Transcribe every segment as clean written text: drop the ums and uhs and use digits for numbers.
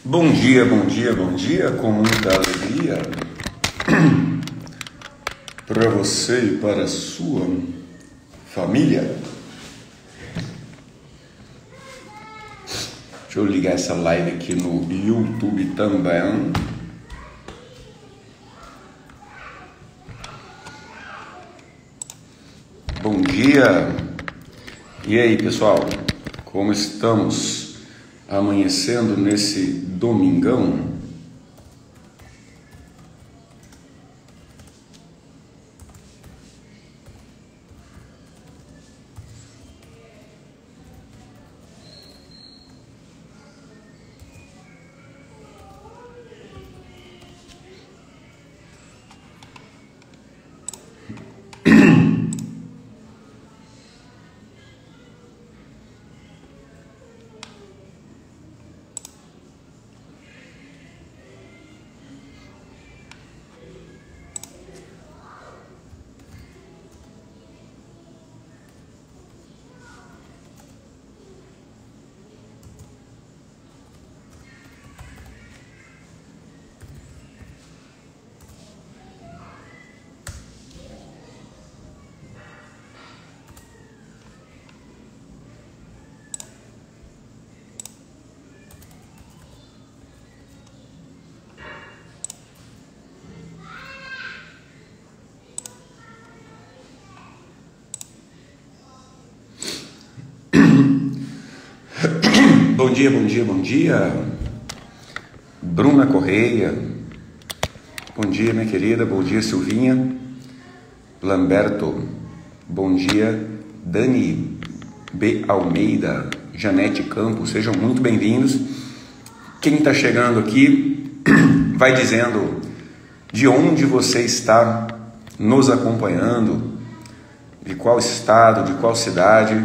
Bom dia, bom dia, bom dia, com muita alegria para você e para a sua família. Deixa eu ligar essa live aqui no YouTube também. Bom dia! E aí, pessoal? Como estamos amanhecendo nesse domingão? Bom dia, bom dia, bom dia. Bruna Correia. Bom dia, minha querida. Bom dia, Silvinha. Lamberto. Bom dia, Dani B. Almeida. Janete Campos. Sejam muito bem-vindos. Quem está chegando aqui, vai dizendo de onde você está nos acompanhando, de qual estado, de qual cidade,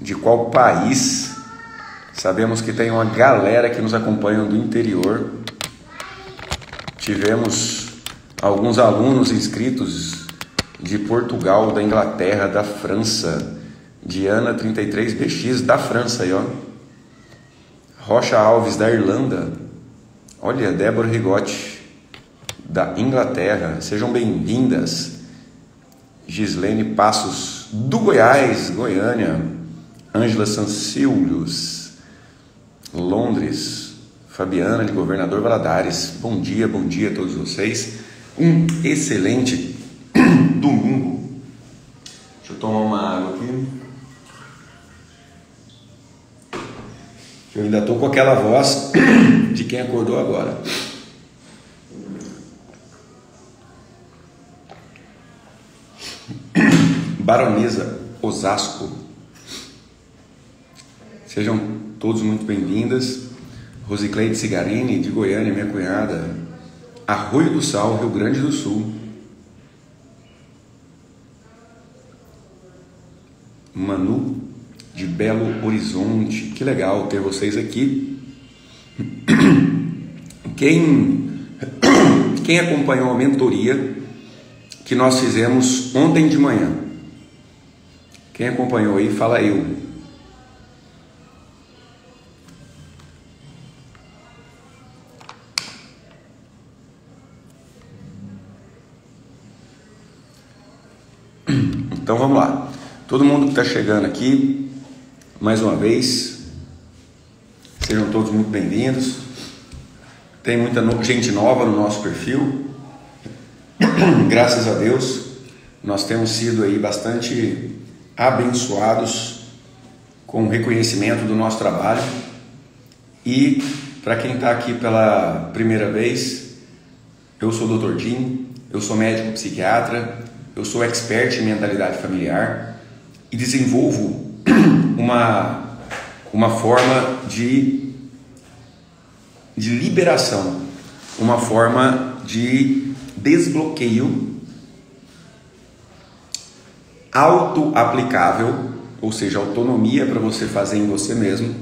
de qual país. Sabemos que tem uma galera que nos acompanha do interior. Tivemos alguns alunos inscritos de Portugal, da Inglaterra, da França. Diana 33BX da França aí, ó. Rocha Alves da Irlanda. Olha, Débora Rigotti da Inglaterra. Sejam bem-vindas. Gislene Passos do Goiás, Goiânia. Ângela Sancilhos, Londres. Fabiana de Governador Valadares. Bom dia a todos vocês. Um excelente domingo. Deixa eu tomar uma água aqui. Eu ainda estou com aquela voz de quem acordou agora. Baronesa Osasco. Sejam todos muito bem-vindas. Rosicleide Cigarini, de Goiânia, minha cunhada. Arroio do Sal, Rio Grande do Sul. Manu, de Belo Horizonte. Que legal ter vocês aqui. Quem acompanhou a mentoria que nós fizemos ontem de manhã? Quem acompanhou aí, fala eu. Então vamos lá, todo mundo que está chegando aqui, mais uma vez, sejam todos muito bem-vindos. Tem muita gente nova no nosso perfil, graças a Deus, nós temos sido aí bastante abençoados com o reconhecimento do nosso trabalho. E para quem está aqui pela primeira vez, eu sou o Dr. Jim, eu sou médico psiquiatra. Eu sou expert em mentalidade familiar e desenvolvo uma forma de liberação, uma forma de desbloqueio auto-aplicável, ou seja, autonomia para você fazer em você mesmo,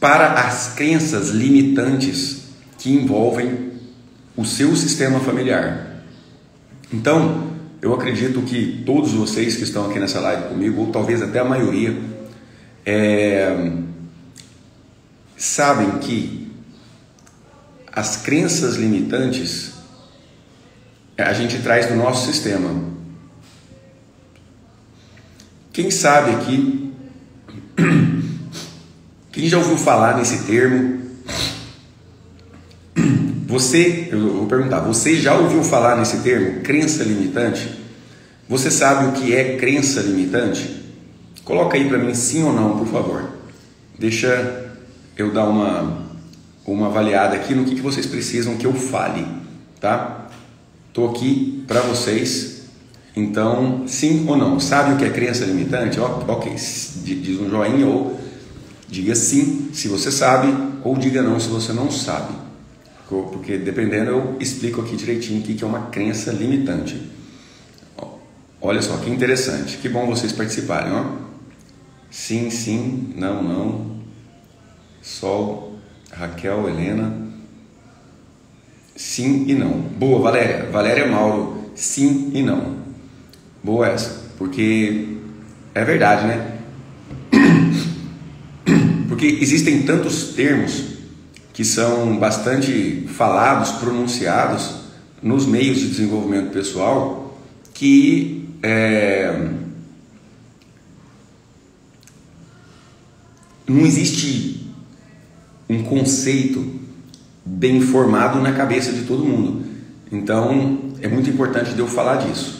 para as crenças limitantes que envolvem o seu sistema familiar. Então, eu acredito que todos vocês que estão aqui nessa live comigo, ou talvez até a maioria, sabem que as crenças limitantes a gente traz do nosso sistema? Quem sabe aqui, quem já ouviu falar nesse termo? Eu vou perguntar, você já ouviu falar nesse termo, crença limitante? Você sabe o que é crença limitante? Coloca aí para mim sim ou não, por favor. Deixa eu dar uma avaliada aqui no que vocês precisam que eu fale, tá? Tô aqui para vocês, então sim ou não. Sabe o que é crença limitante? Ok, diz um joinha ou diga sim se você sabe ou diga não se você não sabe. Porque dependendo eu explico aqui direitinho o que é uma crença limitante. Olha só que interessante, que bom vocês participarem, ó. Sim, sim, não, não. Sol, Raquel, Helena. Sim e não. Boa, Valéria. Valéria Mauro. Sim e não. Boa essa, porque é verdade, né? Porque existem tantos termos que são bastante falados, pronunciados nos meios de desenvolvimento pessoal que não existe um conceito bem formado na cabeça de todo mundo. Então é muito importante de eu falar disso.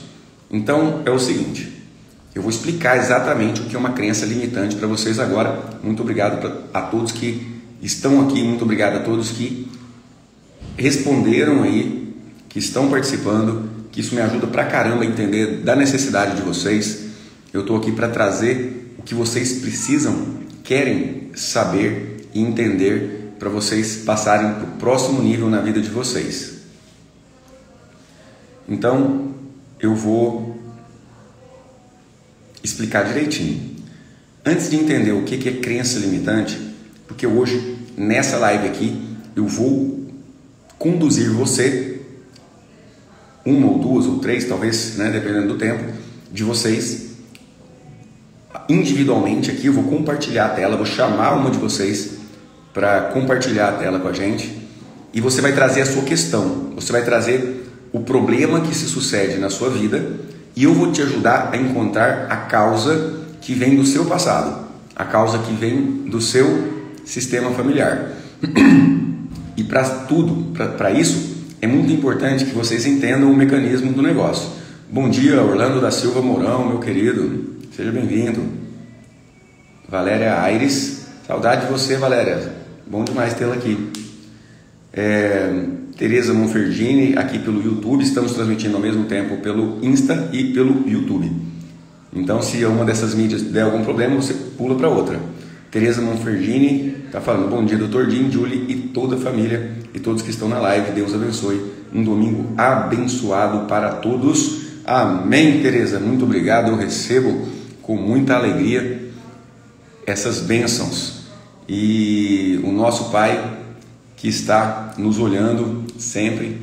Então é o seguinte, eu vou explicar exatamente o que é uma crença limitante para vocês agora. Muito obrigado a todos que estão aqui, muito obrigado a todos que responderam aí, que estão participando, que isso me ajuda pra caramba a entender da necessidade de vocês. Eu estou aqui para trazer o que vocês precisam, querem saber e entender para vocês passarem para o próximo nível na vida de vocês. Então, eu vou explicar direitinho. Antes de entender o que é crença limitante, porque hoje, nessa live aqui, eu vou conduzir você, uma ou duas ou três, talvez, né, dependendo do tempo, de vocês, individualmente aqui, eu vou compartilhar a tela, vou chamar uma de vocês para compartilhar a tela com a gente, e você vai trazer a sua questão, você vai trazer o problema que se sucede na sua vida, e eu vou te ajudar a encontrar a causa que vem do seu passado, a causa que vem do seu sistema familiar. E para isso, é muito importante que vocês entendam o mecanismo do negócio. Bom dia, Orlando da Silva Mourão, meu querido. Seja bem-vindo. Valéria Aires. Saudade de você, Valéria. Bom demais tê-la aqui. Tereza Monferdini, aqui pelo YouTube. Estamos transmitindo ao mesmo tempo pelo Insta e pelo YouTube. Então, se uma dessas mídias der algum problema, você pula para outra. Tereza Monferdini está falando, bom dia, Dr. Jim, Julie e toda a família e todos que estão na live. Deus abençoe. Um domingo abençoado para todos. Amém, Tereza. Muito obrigado. Eu recebo com muita alegria essas bênçãos. E o nosso Pai, que está nos olhando sempre,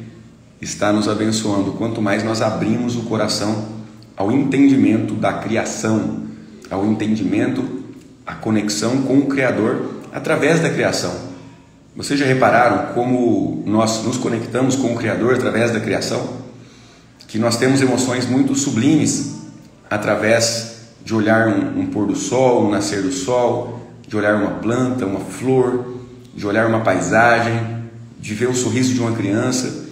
está nos abençoando. Quanto mais nós abrimos o coração ao entendimento da criação, ao entendimento, a conexão com o Criador através da criação. Vocês já repararam como nós nos conectamos com o Criador através da criação? Que nós temos emoções muito sublimes através de olhar um pôr do sol, um nascer do sol, de olhar uma planta, uma flor, de olhar uma paisagem, de ver o sorriso de uma criança,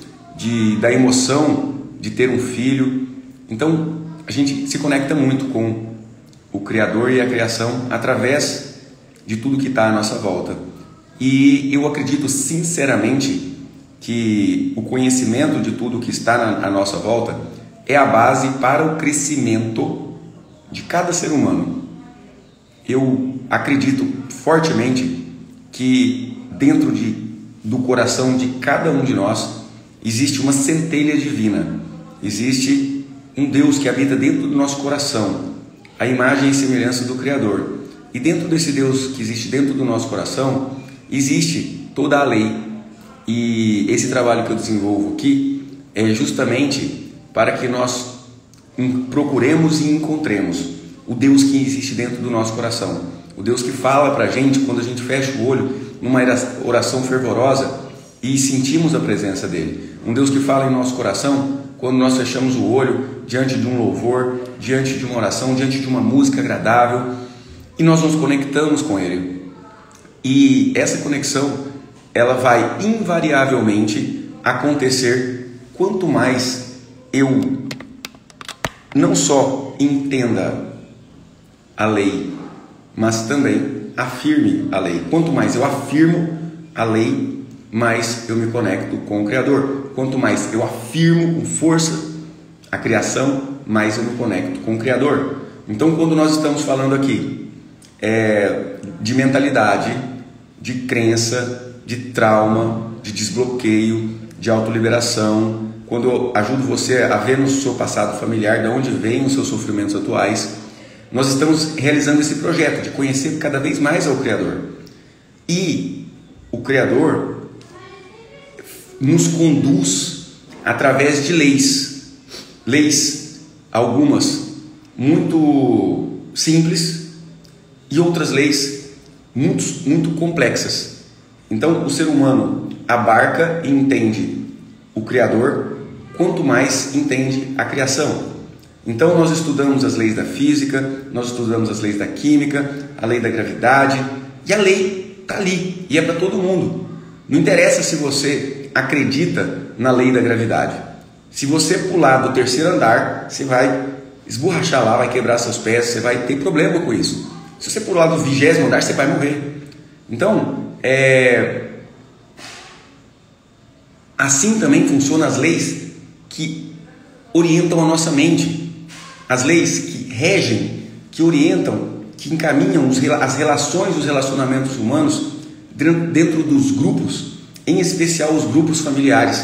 da emoção de ter um filho. Então, a gente se conecta muito com o Criador e a criação através de tudo que está à nossa volta. E eu acredito sinceramente que o conhecimento de tudo que está à nossa volta é a base para o crescimento de cada ser humano. Eu acredito fortemente que dentro do coração de cada um de nós existe uma centelha divina, existe um Deus que habita dentro do nosso coração, a imagem e semelhança do Criador. E dentro desse Deus que existe dentro do nosso coração, existe toda a lei. E esse trabalho que eu desenvolvo aqui é justamente para que nós procuremos e encontremos o Deus que existe dentro do nosso coração. O Deus que fala para a gente quando a gente fecha o olho, numa oração fervorosa e sentimos a presença dele. Um Deus que fala em nosso coração quando nós fechamos o olho diante de um louvor, diante de uma oração, diante de uma música agradável, e nós nos conectamos com ele. E essa conexão, ela vai invariavelmente acontecer quanto mais eu não só entenda a lei, mas também afirme a lei. Quanto mais eu afirmo a lei, mais eu me conecto com o Criador. Quanto mais eu afirmo com força a criação, mais eu me conecto com o Criador. Então, quando nós estamos falando aqui de mentalidade, de crença, de trauma, de desbloqueio, de autoliberação, quando eu ajudo você a ver no seu passado familiar de onde vêm os seus sofrimentos atuais, nós estamos realizando esse projeto de conhecer cada vez mais ao Criador. E o Criador nos conduz através de leis, algumas muito simples e outras leis muito complexas. Então o ser humano abarca e entende o Criador quanto mais entende a criação. Então nós estudamos as leis da física, nós estudamos as leis da química, a lei da gravidade, e a lei está ali e é para todo mundo. Não interessa se você acredita na lei da gravidade. Se você pular do 3º andar, você vai esborrachar lá, vai quebrar seus pés, você vai ter problema com isso. Se você pular do 20º andar, você vai morrer. Então, assim também funcionam as leis que orientam a nossa mente. As leis que regem, que orientam, que encaminham as relações, os relacionamentos humanos dentro dos grupos, em especial os grupos familiares.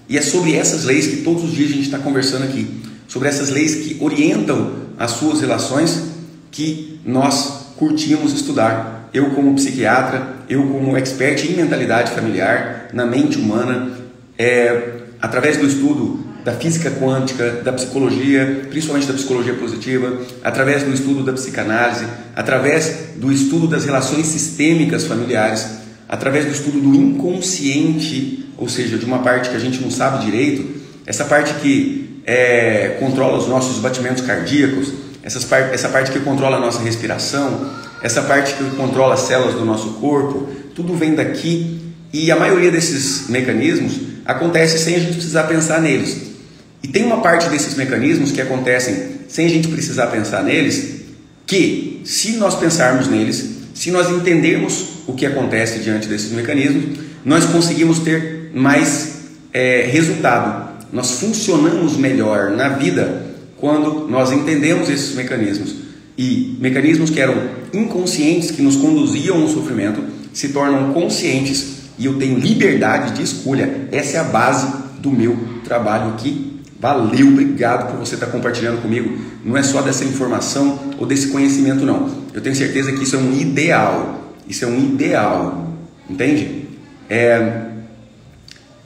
E é sobre essas leis que todos os dias a gente está conversando aqui, sobre essas leis que orientam as suas relações, que nós curtimos estudar. Eu como psiquiatra, eu como expert em mentalidade familiar, na mente humana, através do estudo da física quântica, da psicologia, principalmente da psicologia positiva, através do estudo da psicanálise, através do estudo das relações sistêmicas familiares, através do estudo do inconsciente, ou seja, de uma parte que a gente não sabe direito, essa parte que controla os nossos batimentos cardíacos, essa parte que controla a nossa respiração, essa parte que controla as células do nosso corpo, tudo vem daqui, e a maioria desses mecanismos acontece sem a gente precisar pensar neles. E tem uma parte desses mecanismos que acontecem sem a gente precisar pensar neles, que se nós pensarmos neles, se nós entendermos o que acontece diante desses mecanismos, nós conseguimos ter mais resultado. Nós funcionamos melhor na vida quando nós entendemos esses mecanismos. E mecanismos que eram inconscientes, que nos conduziam ao sofrimento, se tornam conscientes e eu tenho liberdade de escolha. Essa é a base do meu trabalho aqui. Valeu, obrigado por você estar compartilhando comigo. Não é só dessa informação ou desse conhecimento, não. Eu tenho certeza que isso é um ideal. Isso é um ideal, entende?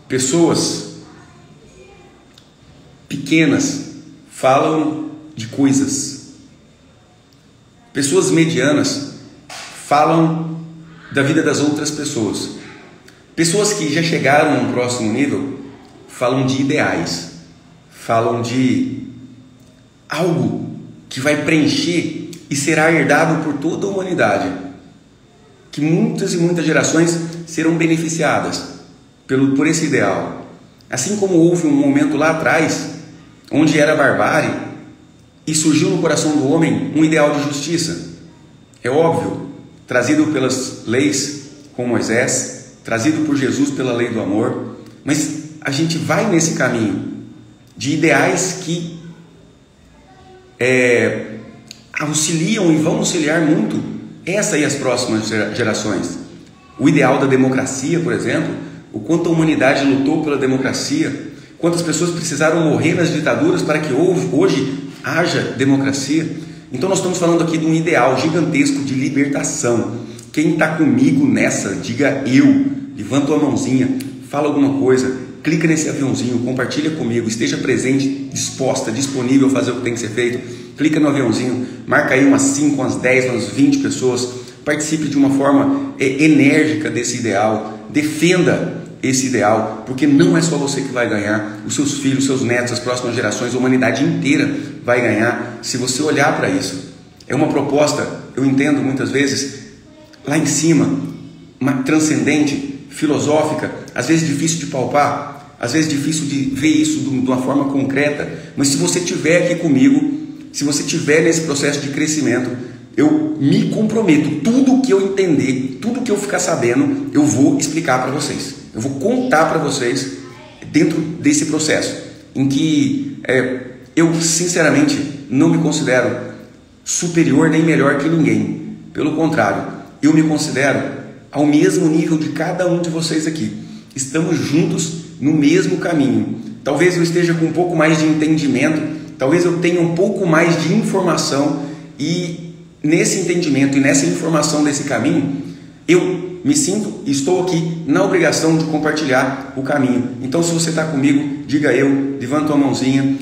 Pessoas pequenas falam de coisas. Pessoas medianas falam da vida das outras pessoas. Pessoas que já chegaram a um próximo nível falam de ideais, falam de algo que vai preencher e será herdado por toda a humanidade, que muitas e muitas gerações serão beneficiadas por esse ideal. Assim como houve um momento lá atrás, onde era barbárie, e surgiu no coração do homem um ideal de justiça. É óbvio, trazido pelas leis com Moisés, trazido por Jesus pela lei do amor, mas a gente vai nesse caminho de ideais que auxiliam e vão auxiliar muito essa e as próximas gerações. O ideal da democracia, por exemplo, o quanto a humanidade lutou pela democracia, quantas pessoas precisaram morrer nas ditaduras para que hoje haja democracia. Então nós estamos falando aqui de um ideal gigantesco de libertação. Quem está comigo nessa, diga eu, levanta a mãozinha, fala alguma coisa, clica nesse aviãozinho, compartilha comigo, esteja presente, disposta, disponível a fazer o que tem que ser feito. Clica no aviãozinho, marca aí umas 5, umas 10, umas 20 pessoas, participe de uma forma enérgica desse ideal, defenda esse ideal, porque não é só você que vai ganhar, os seus filhos, seus netos, as próximas gerações, a humanidade inteira vai ganhar se você olhar para isso. É uma proposta, eu entendo muitas vezes, lá em cima, transcendente, filosófica, às vezes difícil de palpar, às vezes difícil de ver isso de uma forma concreta, mas se você estiver aqui comigo, se você estiver nesse processo de crescimento, eu me comprometo, tudo que eu entender, tudo que eu ficar sabendo, eu vou explicar para vocês, eu vou contar para vocês dentro desse processo, em que eu sinceramente não me considero superior nem melhor que ninguém, pelo contrário, eu me considero ao mesmo nível de cada um de vocês aqui. Estamos juntos no mesmo caminho. Talvez eu esteja com um pouco mais de entendimento, talvez eu tenha um pouco mais de informação, e nesse entendimento e nessa informação desse caminho, eu me sinto e estou aqui na obrigação de compartilhar o caminho. Então, se você está comigo, diga eu, levanta a mãozinha,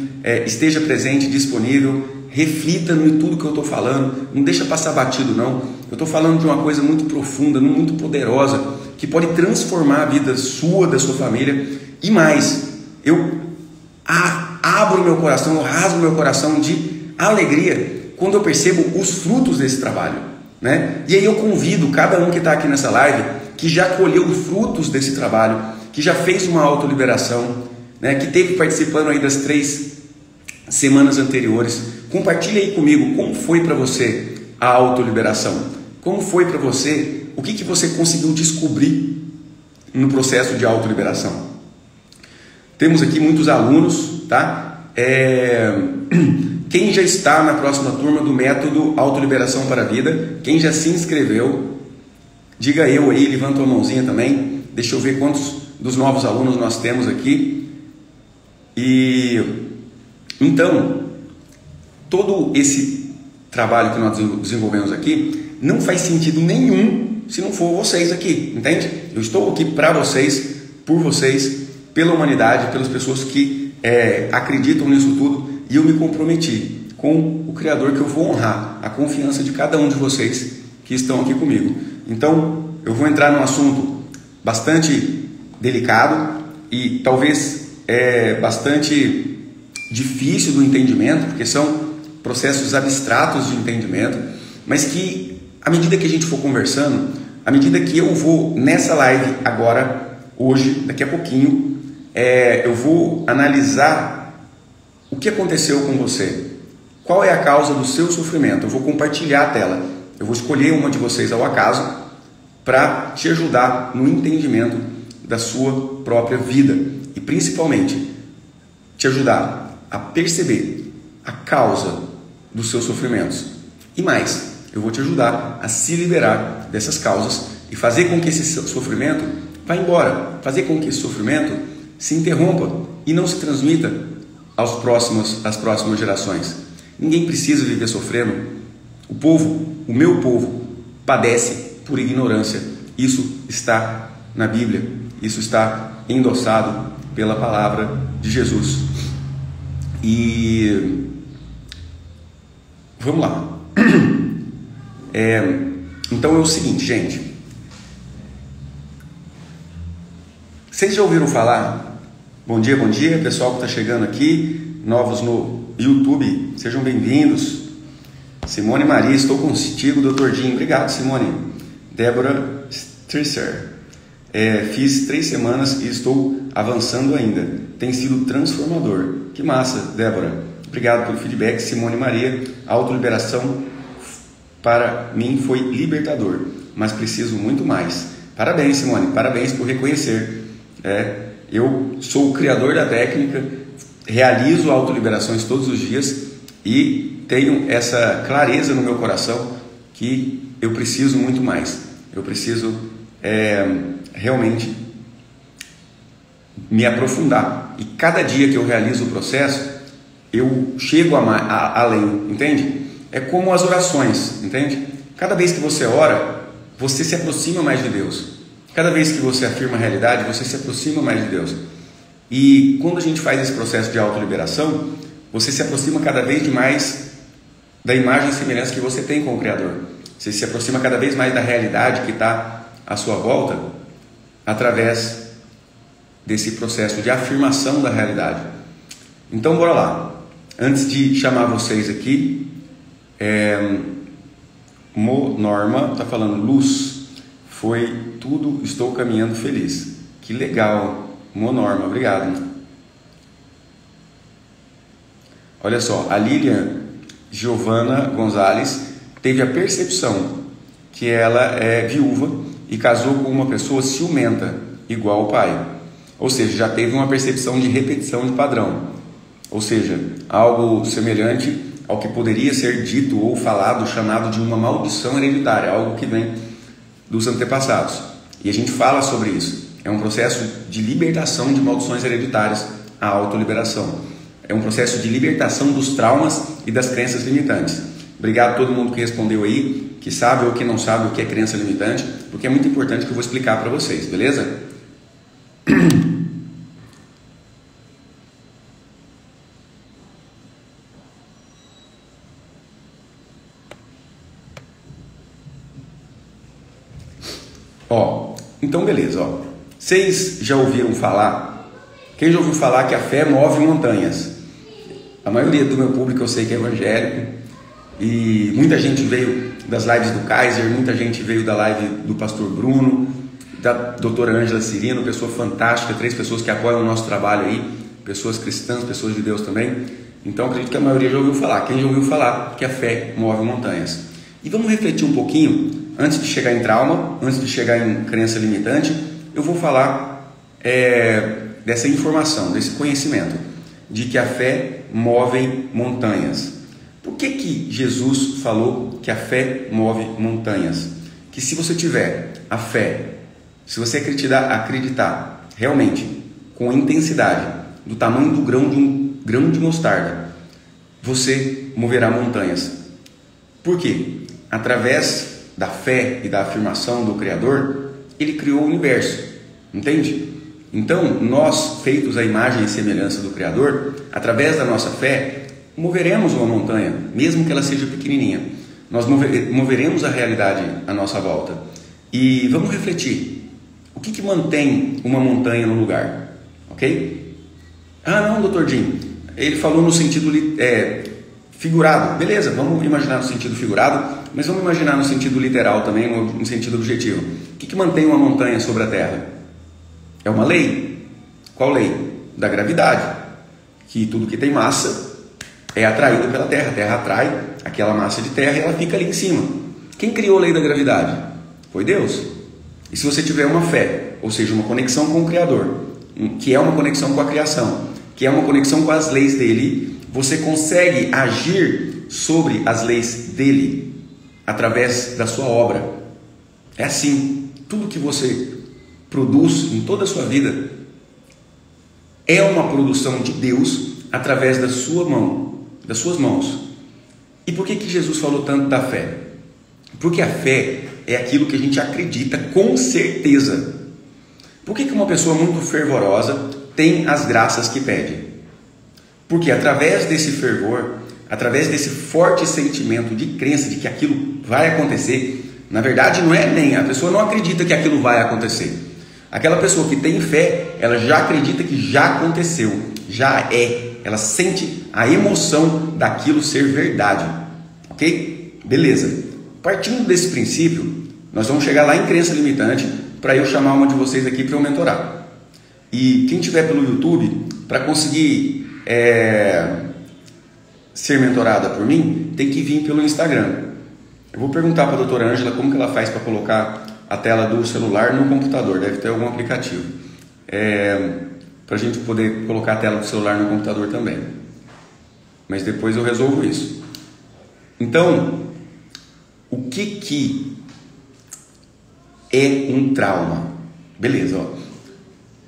esteja presente, disponível, reflita em tudo que eu estou falando, não deixa passar batido não. Eu estou falando de uma coisa muito profunda, muito poderosa, que pode transformar a vida sua, da sua família, e mais, eu abro meu coração, eu rasgo meu coração de alegria quando eu percebo os frutos desse trabalho, né? E aí eu convido cada um que está aqui nessa live, que já colheu os frutos desse trabalho, que já fez uma autoliberação, né? Que esteve participando aí das 3 semanas anteriores, compartilha aí comigo como foi para você a autoliberação, como foi para você, o que você conseguiu descobrir no processo de autoliberação. Temos aqui muitos alunos, tá? Quem já está na próxima turma do método Autoliberação para a Vida, quem já se inscreveu, diga eu aí, levanta a mãozinha também, deixa eu ver quantos dos novos alunos nós temos aqui. E então, todo esse trabalho que nós desenvolvemos aqui não faz sentido nenhum se não for vocês aqui, entende? Eu estou aqui para vocês, por vocês, pela humanidade, pelas pessoas que acreditam nisso tudo, e eu me comprometi com o Criador que eu vou honrar a confiança de cada um de vocês que estão aqui comigo. Então, eu vou entrar num assunto bastante delicado e talvez bastante difícil do entendimento, porque são processos abstratos de entendimento, mas que à medida que a gente for conversando, à medida que eu vou nessa live agora, hoje, daqui a pouquinho, eu vou analisar o que aconteceu com você, qual é a causa do seu sofrimento. Eu vou compartilhar a tela, eu vou escolher uma de vocês ao acaso para te ajudar no entendimento da sua própria vida e principalmente te ajudar a perceber a causa dos seus sofrimentos. E mais, eu vou te ajudar a se liberar dessas causas e fazer com que esse sofrimento vá embora, fazer com que esse sofrimento se interrompa e não se transmita às próximas gerações. Ninguém precisa viver sofrendo. O meu povo, padece por ignorância. Isso está na Bíblia, isso está endossado pela palavra de Jesus. E vamos lá. Então é o seguinte, gente. Vocês já ouviram falar? Bom dia, pessoal que está chegando aqui, novos no YouTube, sejam bem-vindos. Simone Maria, estou contigo, Dr. Jim. Obrigado, Simone. Débora Strisser. Fiz 3 semanas e estou avançando ainda. Tem sido transformador. Que massa, Débora. Obrigado pelo feedback, Simone Maria. A autoliberação para mim foi libertador, mas preciso muito mais. Parabéns, Simone, parabéns por reconhecer. Eu sou o criador da técnica, realizo autoliberações todos os dias e tenho essa clareza no meu coração que eu preciso muito mais. Eu preciso realmente me aprofundar. E cada dia que eu realizo o processo, eu chego além, entende? É como as orações, entende? Cada vez que você ora, você se aproxima mais de Deus. Cada vez que você afirma a realidade, você se aproxima mais de Deus. E quando a gente faz esse processo de autoliberação, você se aproxima cada vez mais da imagem e semelhança que você tem com o Criador. Você se aproxima cada vez mais da realidade que está à sua volta através desse processo de afirmação da realidade. Então, bora lá. Antes de chamar vocês aqui, Norma está falando, luz, foi tudo, estou caminhando feliz. Que legal, Norma, obrigado. Olha só, a Lilian Giovana Gonzalez teve a percepção que ela é viúva e casou com uma pessoa ciumenta, igual o pai. Ou seja, já teve uma percepção de repetição de padrão. Ou seja, algo semelhante ao que poderia ser dito ou falado, chamado de uma maldição hereditária, algo que vem dos antepassados. E a gente fala sobre isso. É um processo de libertação de maldições hereditárias, a autoliberação. É um processo de libertação dos traumas e das crenças limitantes. Obrigado a todo mundo que respondeu aí, que sabe ou que não sabe o que é crença limitante, porque é muito importante que eu vou explicar para vocês, beleza? Então beleza, vocês já ouviram falar, quem já ouviu falar que a fé move montanhas? A maioria do meu público eu sei que é evangélico, e muita gente veio das lives do Kaiser, muita gente veio da live do pastor Bruno, da doutora Ângela Cirino, pessoa fantástica, 3 pessoas que apoiam o nosso trabalho aí, pessoas cristãs, pessoas de Deus também. Então acredito que a maioria já ouviu falar, quem já ouviu falar que a fé move montanhas? E vamos refletir um pouquinho. Antes de chegar em trauma, antes de chegar em crença limitante, eu vou falar dessa informação, desse conhecimento, de que a fé move montanhas. Por que Jesus falou que a fé move montanhas? Que se você tiver a fé, se você acreditar realmente, com intensidade, do tamanho do grão de um grão de mostarda, você moverá montanhas. Por quê? Através da fé e da afirmação do Criador, Ele criou o universo, entende? Então, nós, feitos à imagem e semelhança do Criador, através da nossa fé, moveremos uma montanha, mesmo que ela seja pequenininha. Nós moveremos a realidade à nossa volta. E vamos refletir, o que mantém uma montanha no lugar? Ok? Ah não, Dr. Jim, ele falou no sentido figurado. Beleza, vamos imaginar no sentido figurado, mas vamos imaginar no sentido literal também, no sentido objetivo. O que mantém uma montanha sobre a Terra? É uma lei. Qual lei? Da gravidade. Que tudo que tem massa é atraído pela Terra. A Terra atrai aquela massa de terra e ela fica ali em cima. Quem criou a lei da gravidade? Foi Deus. E se você tiver uma fé, ou seja, uma conexão com o Criador, que é uma conexão com a criação, que é uma conexão com as leis dele, você consegue agir sobre as leis dele através da sua obra. É assim, tudo que você produz em toda a sua vida é uma produção de Deus através da sua mão, das suas mãos. E por que Jesus falou tanto da fé? Porque a fé é aquilo que a gente acredita com certeza. Por que uma pessoa muito fervorosa tem as graças que pede? Porque através desse fervor, através desse forte sentimento de crença de que aquilo vai acontecer, na verdade não é nem, a pessoa não acredita que aquilo vai acontecer. Aquela pessoa que tem fé, ela já acredita que já aconteceu, já é, ela sente a emoção daquilo ser verdade, ok? Beleza, partindo desse princípio, nós vamos chegar lá em crença limitante, para eu chamar uma de vocês aqui para eu mentorar. E quem estiver pelo YouTube, para conseguir ser mentorada por mim, tem que vir pelo Instagram. Eu vou perguntar para a doutora Ângela como que ela faz para colocar a tela do celular no computador, deve ter algum aplicativo, para a gente poder colocar a tela do celular no computador também, mas depois eu resolvo isso. Então, o que é um trauma? Beleza, ó.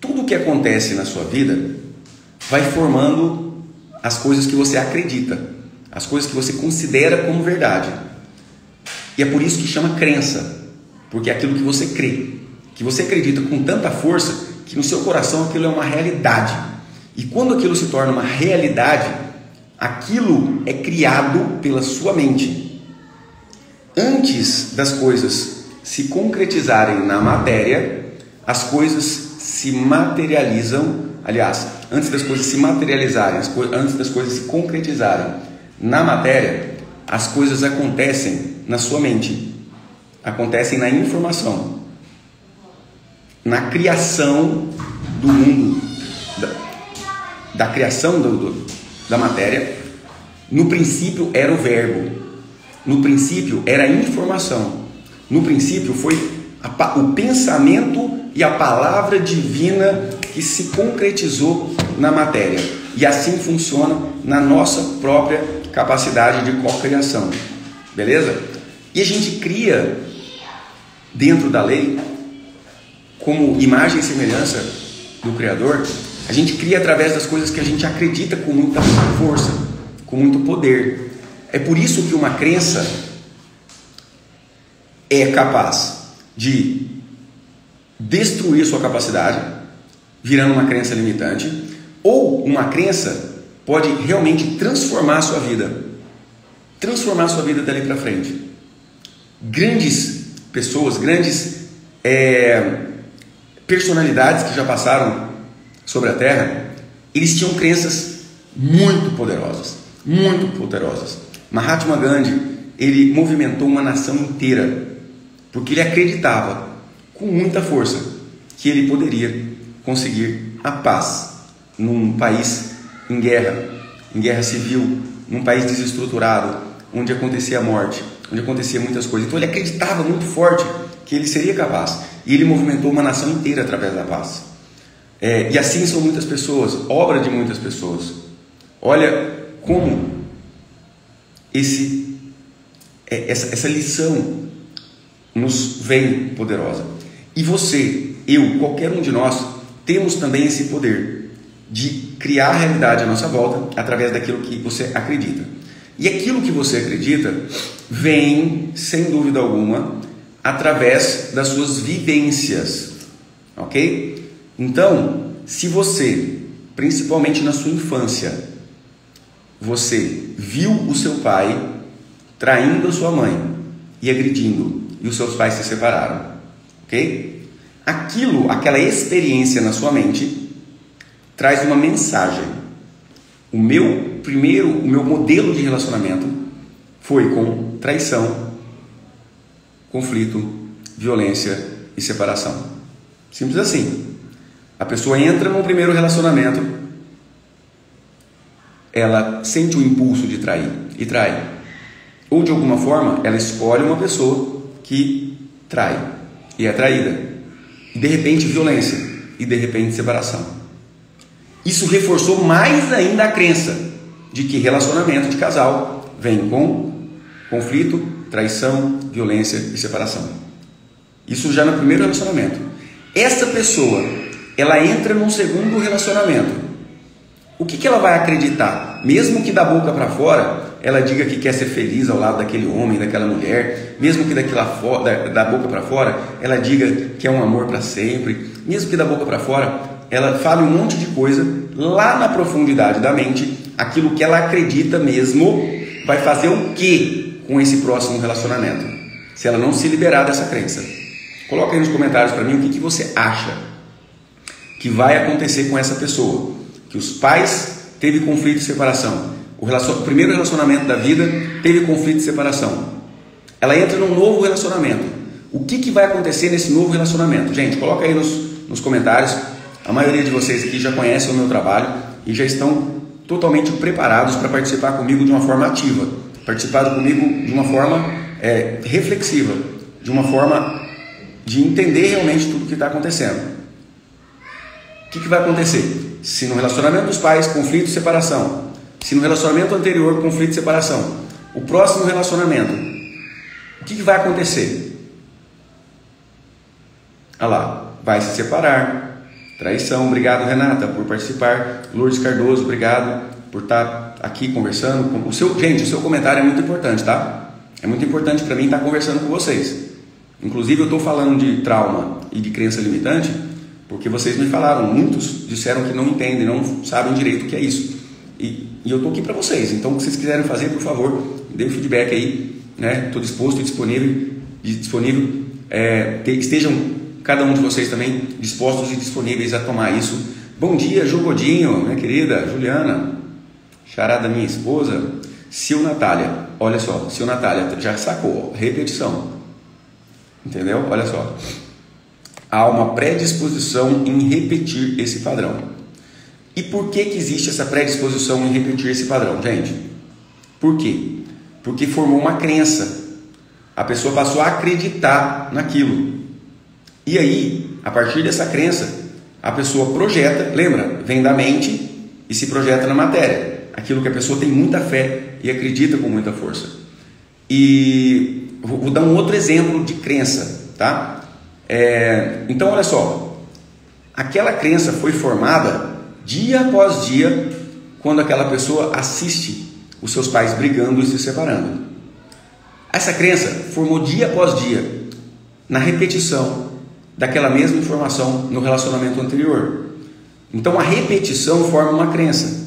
Tudo que acontece na sua vida vai formando as coisas que você acredita, as coisas que você considera como verdade, e é por isso que chama crença. Porque é aquilo que você crê, que você acredita com tanta força que no seu coração aquilo é uma realidade. E quando aquilo se torna uma realidade, aquilo é criado pela sua mente. antes das coisas se concretizarem na matéria, as coisas se materializam. Aliás, antes das coisas se materializarem, antes das coisas se concretizarem na matéria, as coisas acontecem na sua mente, acontecem na informação, na criação do mundo, da criação da matéria. No princípio era o verbo, no princípio era a informação, no princípio foi o pensamento e a palavra divina que se concretizou na matéria. E assim funciona na nossa própria capacidade de cocriação. Beleza? E a gente cria dentro da lei, como imagem e semelhança do Criador, a gente cria através das coisas que a gente acredita com muita força, com muito poder. É por isso que uma crença é capaz de destruir sua capacidade, virando uma crença limitante, ou uma crença pode realmente transformar a sua vida, dali para frente. Grandes pessoas, grandes personalidades que já passaram sobre a Terra, eles tinham crenças muito poderosas. Mahatma Gandhi, ele movimentou uma nação inteira, porque ele acreditava com muita força que ele poderia conseguir a paz num país em guerra civil, num país desestruturado, onde acontecia a morte, onde acontecia muitas coisas. Então ele acreditava muito forte que ele seria capaz, e ele movimentou uma nação inteira através da paz. E assim são muitas pessoas, obra de muitas pessoas. Olha como essa lição nos vem poderosa. E você, eu, qualquer um de nós, temos também esse poder de criar a realidade à nossa volta através daquilo que você acredita. E aquilo que você acredita vem, sem dúvida alguma, através das suas vivências, ok? Então, se você, principalmente na sua infância, você viu o seu pai traindo a sua mãe e agredindo, e os seus pais se separaram, ok? Aquela experiência na sua mente traz uma mensagem. O meu modelo de relacionamento foi com traição, conflito, violência e separação. Simples assim. A pessoa entra no primeiro relacionamento, ela sente o impulso de trair e trai. Ou de alguma forma, ela escolhe uma pessoa que trai e é traída. E de repente violência e de repente separação. Isso reforçou mais ainda a crença de que relacionamento de casal vem com conflito, traição, violência e separação. Isso já no primeiro relacionamento. Essa pessoa, ela entra num segundo relacionamento. O que ela vai acreditar? Mesmo que da boca para fora ela diga que quer ser feliz ao lado daquele homem, daquela mulher, mesmo que da boca para fora ela diga que é um amor para sempre, mesmo que da boca para fora ela fale um monte de coisa, lá na profundidade da mente, aquilo que ela acredita mesmo vai fazer o que com esse próximo relacionamento? Se ela não se liberar dessa crença. Coloca aí nos comentários para mim o que você acha que vai acontecer com essa pessoa. Que os pais teve conflito e separação. O primeiro relacionamento da vida teve conflito e separação. Ela entra num novo relacionamento. O que vai acontecer nesse novo relacionamento? Gente, coloca aí nos comentários. A maioria de vocês aqui já conhece o meu trabalho e já estão totalmente preparados para participar comigo de uma forma ativa. Participar comigo de uma forma reflexiva. De uma forma de entender realmente tudo o que está acontecendo. O que vai acontecer? Se no relacionamento dos pais, conflito e separação. Se no relacionamento anterior, conflito e separação. O próximo relacionamento, o que vai acontecer? Olha lá, vai se separar. Traição, obrigado Renata por participar. Lourdes Cardoso, obrigado por estar aqui conversando. Gente, o seu comentário é muito importante, tá? É muito importante para mim estar conversando com vocês. Inclusive eu estou falando de trauma e de crença limitante porque vocês me falaram, muitos disseram que não entendem, não sabem direito o que é isso. E eu estou aqui para vocês, então o que vocês quiserem fazer, por favor, dê um feedback aí, né? Estou disposto e disponível. Estejam cada um de vocês também dispostos e disponíveis a tomar isso. Bom dia, Jogodinho, minha querida Juliana, charada minha esposa. Sil Natália, olha só, Sil Natália já sacou, repetição, entendeu? Olha só, há uma predisposição em repetir esse padrão. E por que existe essa predisposição em repetir esse padrão, gente? Por quê? Porque formou uma crença. A pessoa passou a acreditar naquilo. E aí, a partir dessa crença, a pessoa projeta, lembra? Vem da mente e se projeta na matéria. Aquilo que a pessoa tem muita fé e acredita com muita força. E vou dar um outro exemplo de crença, tá? Então, olha só. Aquela crença foi formada dia após dia quando aquela pessoa assiste os seus pais brigando e se separando. Essa crença formou dia após dia na repetição daquela mesma informação no relacionamento anterior. Então a repetição forma uma crença.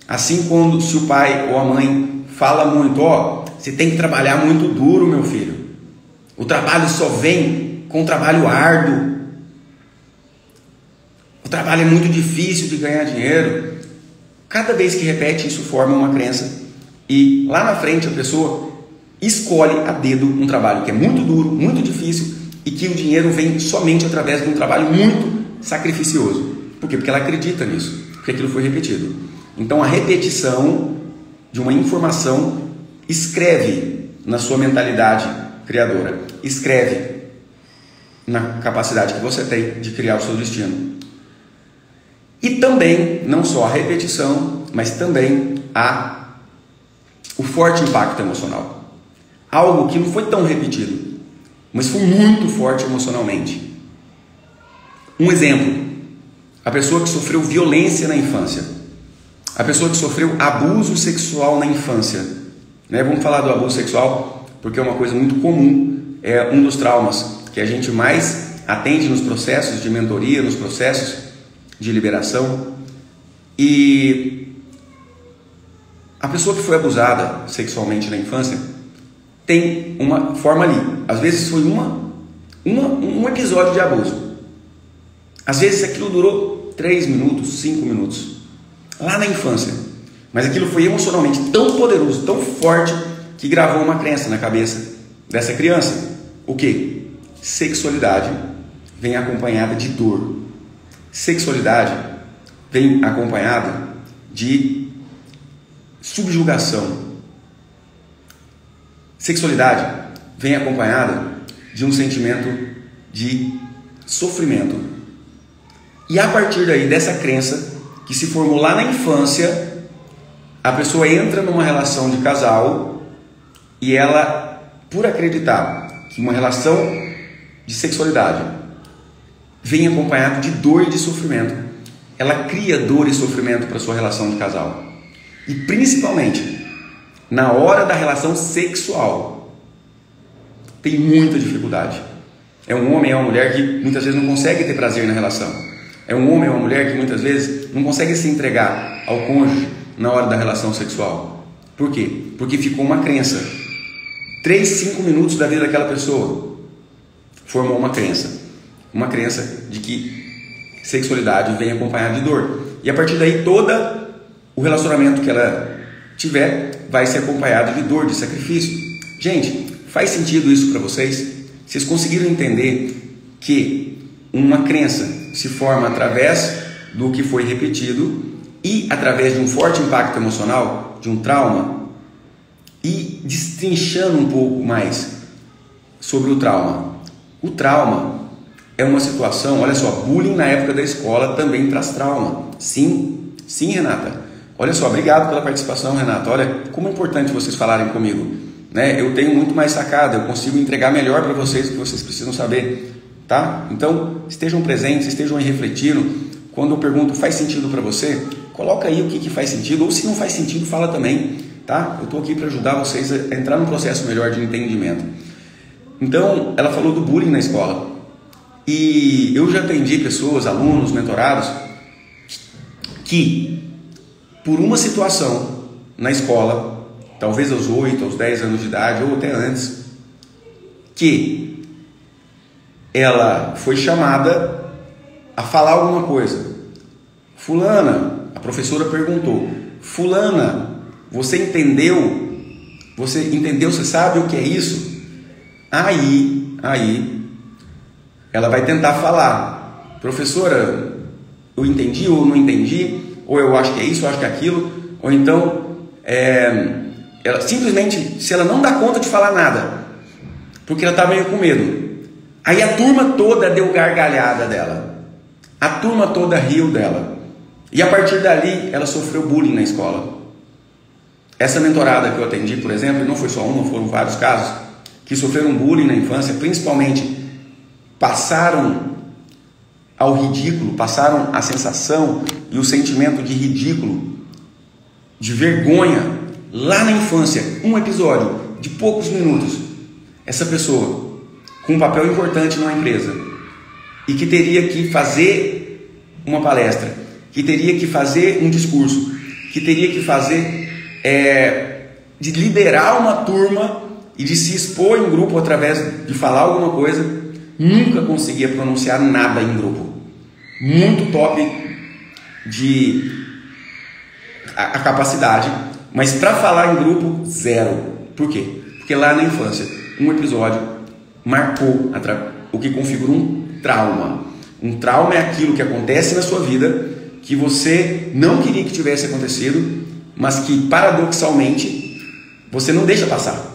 Assim, quando se o pai ou a mãe fala muito, você tem que trabalhar muito duro, meu filho. O trabalho só vem com trabalho árduo. O trabalho é muito difícil de ganhar dinheiro. Cada vez que repete, isso forma uma crença. E lá na frente a pessoa escolhe a dedo um trabalho que é muito duro, muito difícil e que o dinheiro vem somente através de um trabalho muito sacrificioso. Por quê? Porque ela acredita nisso, porque aquilo foi repetido. Então a repetição de uma informação escreve na sua mentalidade criadora, escreve na capacidade que você tem de criar o seu destino. E também, não só a repetição, mas também o forte impacto emocional. Algo que não foi tão repetido, mas foi muito forte emocionalmente. Um exemplo, a pessoa que sofreu violência na infância, a pessoa que sofreu abuso sexual na infância, né? Vamos falar do abuso sexual, porque é uma coisa muito comum, é um dos traumas que a gente mais atende nos processos de mentoria, nos processos de liberação. E a pessoa que foi abusada sexualmente na infância tem uma forma ali. Às vezes foi um episódio de abuso. Às vezes aquilo durou 3 minutos, 5 minutos, lá na infância. Mas aquilo foi emocionalmente tão poderoso, tão forte, que gravou uma crença na cabeça dessa criança. O quê? Sexualidade vem acompanhada de dor. Sexualidade vem acompanhada de subjugação. Sexualidade vem acompanhada de um sentimento de sofrimento. E a partir daí, dessa crença que se formou lá na infância, a pessoa entra numa relação de casal e ela, por acreditar que uma relação de sexualidade vem acompanhado de dor e de sofrimento, ela cria dor e sofrimento para sua relação de casal. E principalmente na hora da relação sexual, tem muita dificuldade. É um homem ou uma mulher que muitas vezes não consegue ter prazer na relação. É um homem ou uma mulher que muitas vezes não consegue se entregar ao cônjuge na hora da relação sexual. Por quê? Porque ficou uma crença. 3, 5 minutos da vida daquela pessoa formou uma crença. Uma crença de que sexualidade vem acompanhada de dor. E a partir daí, todo o relacionamento que ela tiver vai ser acompanhado de dor, de sacrifício. Gente, faz sentido isso para vocês? Vocês conseguiram entender que uma crença se forma através do que foi repetido e através de um forte impacto emocional, de um trauma? E destrinchando um pouco mais sobre o trauma. O trauma é uma situação, olha só, bullying na época da escola também traz trauma. Sim, sim, Renata. Olha só, obrigado pela participação, Renata. Olha como é importante vocês falarem comigo, né? Eu tenho muito mais sacada, eu consigo entregar melhor para vocês o que vocês precisam saber, tá? Então, estejam presentes, estejam aí refletindo. Quando eu pergunto, faz sentido para você? Coloca aí o que faz sentido, ou se não faz sentido, fala também, tá? Eu estou aqui para ajudar vocês a entrar num processo melhor de entendimento. Então, ela falou do bullying na escola. E eu já atendi pessoas, alunos, mentorados, que por uma situação na escola, talvez aos 8, aos 10 anos de idade, ou até antes, que ela foi chamada a falar alguma coisa. Fulana, a professora perguntou, fulana, você entendeu? Você sabe o que é isso? Aí, ela vai tentar falar, professora, eu entendi ou não entendi, ou eu acho que é isso, eu acho que é aquilo, ou então, ela simplesmente, se ela não dá conta de falar nada, porque ela está meio com medo, aí a turma toda deu gargalhada dela, a turma toda riu dela, e a partir dali ela sofreu bullying na escola. Essa mentorada que eu atendi, por exemplo, não foi só uma, foram vários casos, que sofreram bullying na infância, principalmente passaram ao ridículo, passaram a sensação e o sentimento de ridículo, de vergonha, lá na infância, um episódio de poucos minutos, essa pessoa com um papel importante numa empresa e que teria que fazer uma palestra, que teria que fazer um discurso, que teria que fazer de liderar uma turma e de se expor em grupo através de falar alguma coisa, nunca conseguia pronunciar nada em grupo. Muito top a capacidade, mas para falar em grupo, zero. Por quê? Porque lá na infância, um episódio marcou o que configura um trauma. Um trauma é aquilo que acontece na sua vida que você não queria que tivesse acontecido, mas que paradoxalmente você não deixa passar.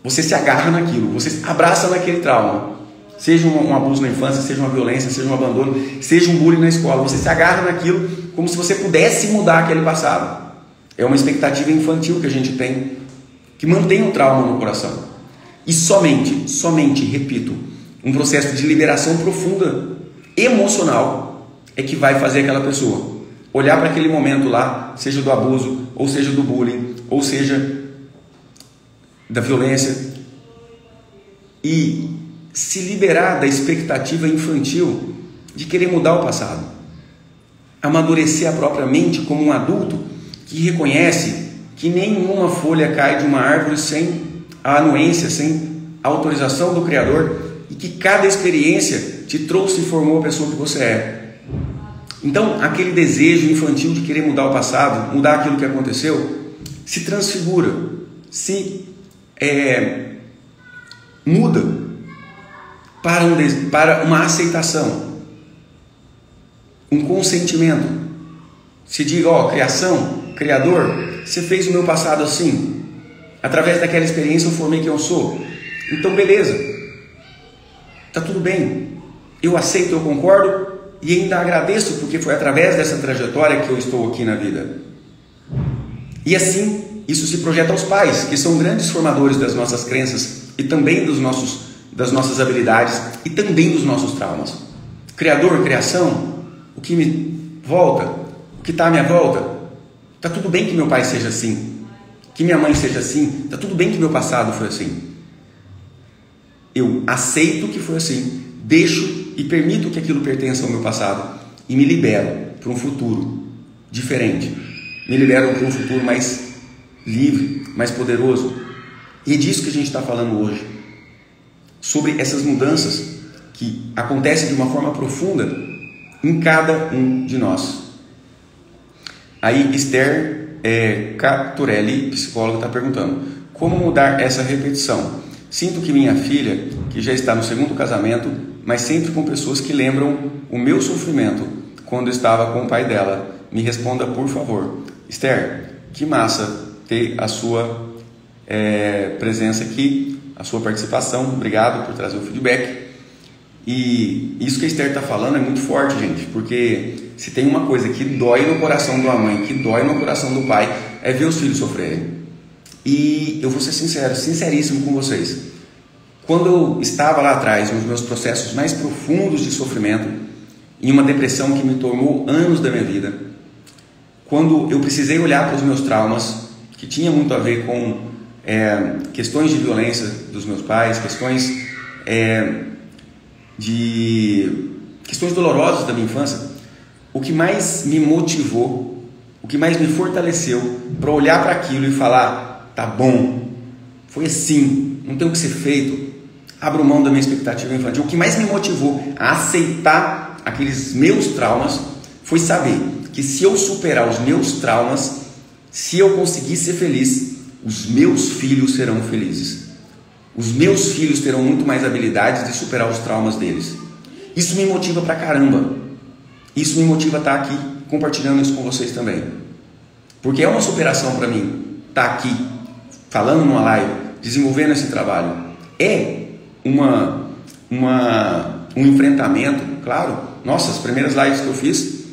Você se agarra naquilo, você se abraça naquele trauma. Seja um abuso na infância, seja uma violência, seja um abandono, seja um bullying na escola. Você se agarra naquilo como se você pudesse mudar aquele passado. É uma expectativa infantil que a gente tem, que mantém o trauma no coração. E somente, repito, um processo de liberação profunda, emocional, é que vai fazer aquela pessoa olhar para aquele momento lá, seja do abuso, ou seja do bullying, ou seja da violência, e se liberar da expectativa infantil de querer mudar o passado, amadurecer a própria mente como um adulto que reconhece que nenhuma folha cai de uma árvore sem a anuência, sem a autorização do Criador, e que cada experiência te trouxe e formou a pessoa que você é. Então, aquele desejo infantil de querer mudar o passado, mudar aquilo que aconteceu, se transfigura, se muda para uma aceitação, um consentimento. Se diga, criação, Criador, você fez o meu passado assim, através daquela experiência eu formei quem eu sou, então beleza, tá tudo bem, eu aceito, eu concordo e ainda agradeço porque foi através dessa trajetória que eu estou aqui na vida. E assim, isso se projeta aos pais, que são grandes formadores das nossas crenças e também das nossas habilidades e também dos nossos traumas. Criador, criação, o que me volta, o que está à minha volta, está tudo bem que meu pai seja assim, que minha mãe seja assim, está tudo bem que meu passado foi assim. Eu aceito que foi assim, deixo e permito que aquilo pertença ao meu passado e me libero para um futuro diferente, me libero para um futuro mais livre, mais poderoso. E é disso que a gente está falando hoje, sobre essas mudanças que acontecem de uma forma profunda em cada um de nós. Aí Esther Caturelli, psicóloga, está perguntando: como mudar essa repetição? Sinto que minha filha, que já está no segundo casamento, mas sempre com pessoas que lembram o meu sofrimento quando estava com o pai dela. Me responda, por favor. Esther, que massa ter a sua presença aqui, a sua participação. Obrigado por trazer o feedback. E isso que a Esther está falando é muito forte, gente, porque se tem uma coisa que dói no coração de uma mãe, que dói no coração do pai, é ver os filhos sofrerem. E eu vou ser sincero, sinceríssimo com vocês. Quando eu estava lá atrás, nos meus processos mais profundos de sofrimento, em uma depressão que me tomou anos da minha vida, quando eu precisei olhar para os meus traumas, que tinha muito a ver com questões de violência dos meus pais, questões dolorosas da minha infância, o que mais me motivou, o que mais me fortaleceu para olhar para aquilo e falar: tá bom, foi assim, não tem o que ser feito, abro mão da minha expectativa infantil. O que mais me motivou a aceitar aqueles meus traumas foi saber que se eu superar os meus traumas, se eu conseguir ser feliz, os meus filhos serão felizes. Os meus filhos terão muito mais habilidades de superar os traumas deles. Isso me motiva pra caramba. Isso me motiva a estar aqui compartilhando isso com vocês também. Porque é uma superação para mim estar aqui falando numa live, desenvolvendo esse trabalho. É um enfrentamento, claro. Nossa, as primeiras lives que eu fiz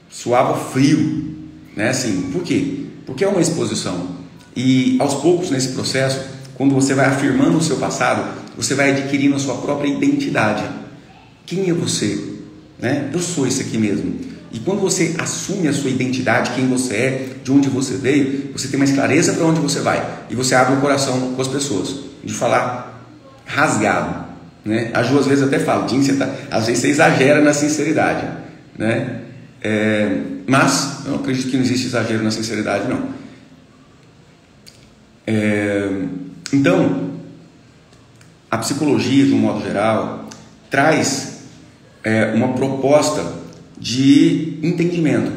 suava frio, né? Assim, por quê? Porque é uma exposição. E aos poucos nesse processo, quando você vai afirmando o seu passado, você vai adquirindo a sua própria identidade. Quem é você? Né? Eu sou esse aqui mesmo. E quando você assume a sua identidade, quem você é, de onde você veio, você tem mais clareza para onde você vai. E você abre o coração com as pessoas. De falar rasgado. Né? A Ju às vezes até fala, Jim, às vezes você exagera na sinceridade. Né? Mas eu acredito que não existe exagero na sinceridade, não. Então, a psicologia, de um modo geral, traz uma proposta de entendimento.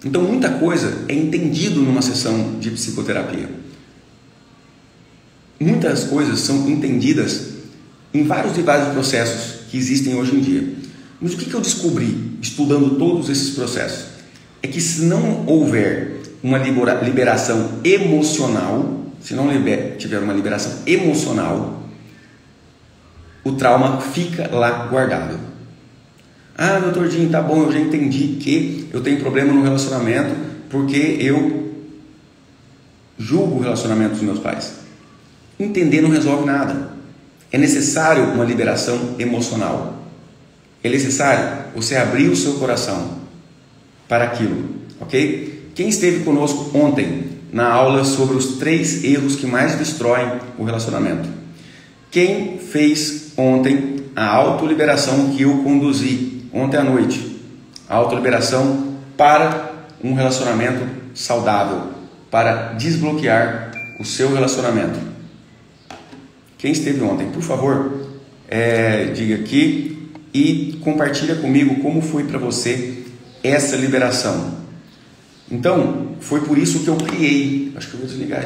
Então, muita coisa é entendido numa sessão de psicoterapia. Muitas coisas são entendidas em vários e vários processos que existem hoje em dia. Mas o que eu descobri estudando todos esses processos? É que se não houver uma liberação emocional, se não tiver uma liberação emocional, o trauma fica lá guardado. Ah, doutor Jim, tá bom, eu já entendi que eu tenho problema no relacionamento porque eu julgo o relacionamento dos meus pais. Entender não resolve nada. É necessário uma liberação emocional. É necessário você abrir o seu coração para aquilo, ok? Quem esteve conosco ontem na aula sobre os 3 erros que mais destroem o relacionamento? Quem fez ontem a autoliberação que eu conduzi ontem à noite? A autoliberação para um relacionamento saudável, para desbloquear o seu relacionamento. Quem esteve ontem, por favor, diga aqui e compartilha comigo como foi para você essa liberação. Então, foi por isso que eu criei, acho que eu vou desligar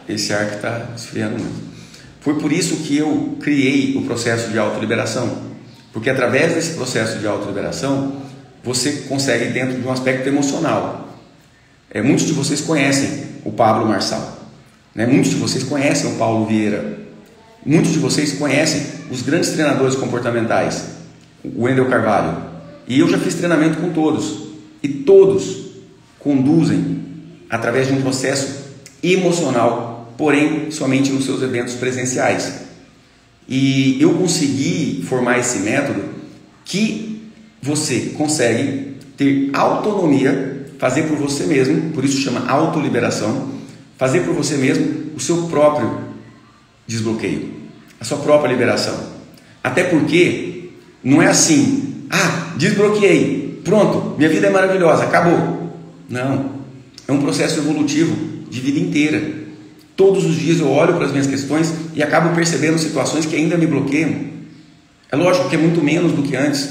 esse ar que está esfriando muito. Foi por isso que eu criei o processo de autoliberação, porque através desse processo de autoliberação, você consegue dentro de um aspecto emocional. Muitos de vocês conhecem o Pablo Marçal, né? Muitos de vocês conhecem o Paulo Vieira, muitos de vocês conhecem os grandes treinadores comportamentais, o Wendel Carvalho, e eu já fiz treinamento com todos. E todos conduzem através de um processo emocional, porém somente nos seus eventos presenciais. E eu consegui formar esse método que você consegue ter autonomia, fazer por você mesmo, por isso chama autoliberação, fazer por você mesmo o seu próprio desbloqueio, a sua própria liberação. Até porque não é assim, desbloqueei, pronto, minha vida é maravilhosa, acabou. Não, é um processo evolutivo de vida inteira. Todos os dias eu olho para as minhas questões e acabo percebendo situações que ainda me bloqueiam. É lógico que é muito menos do que antes.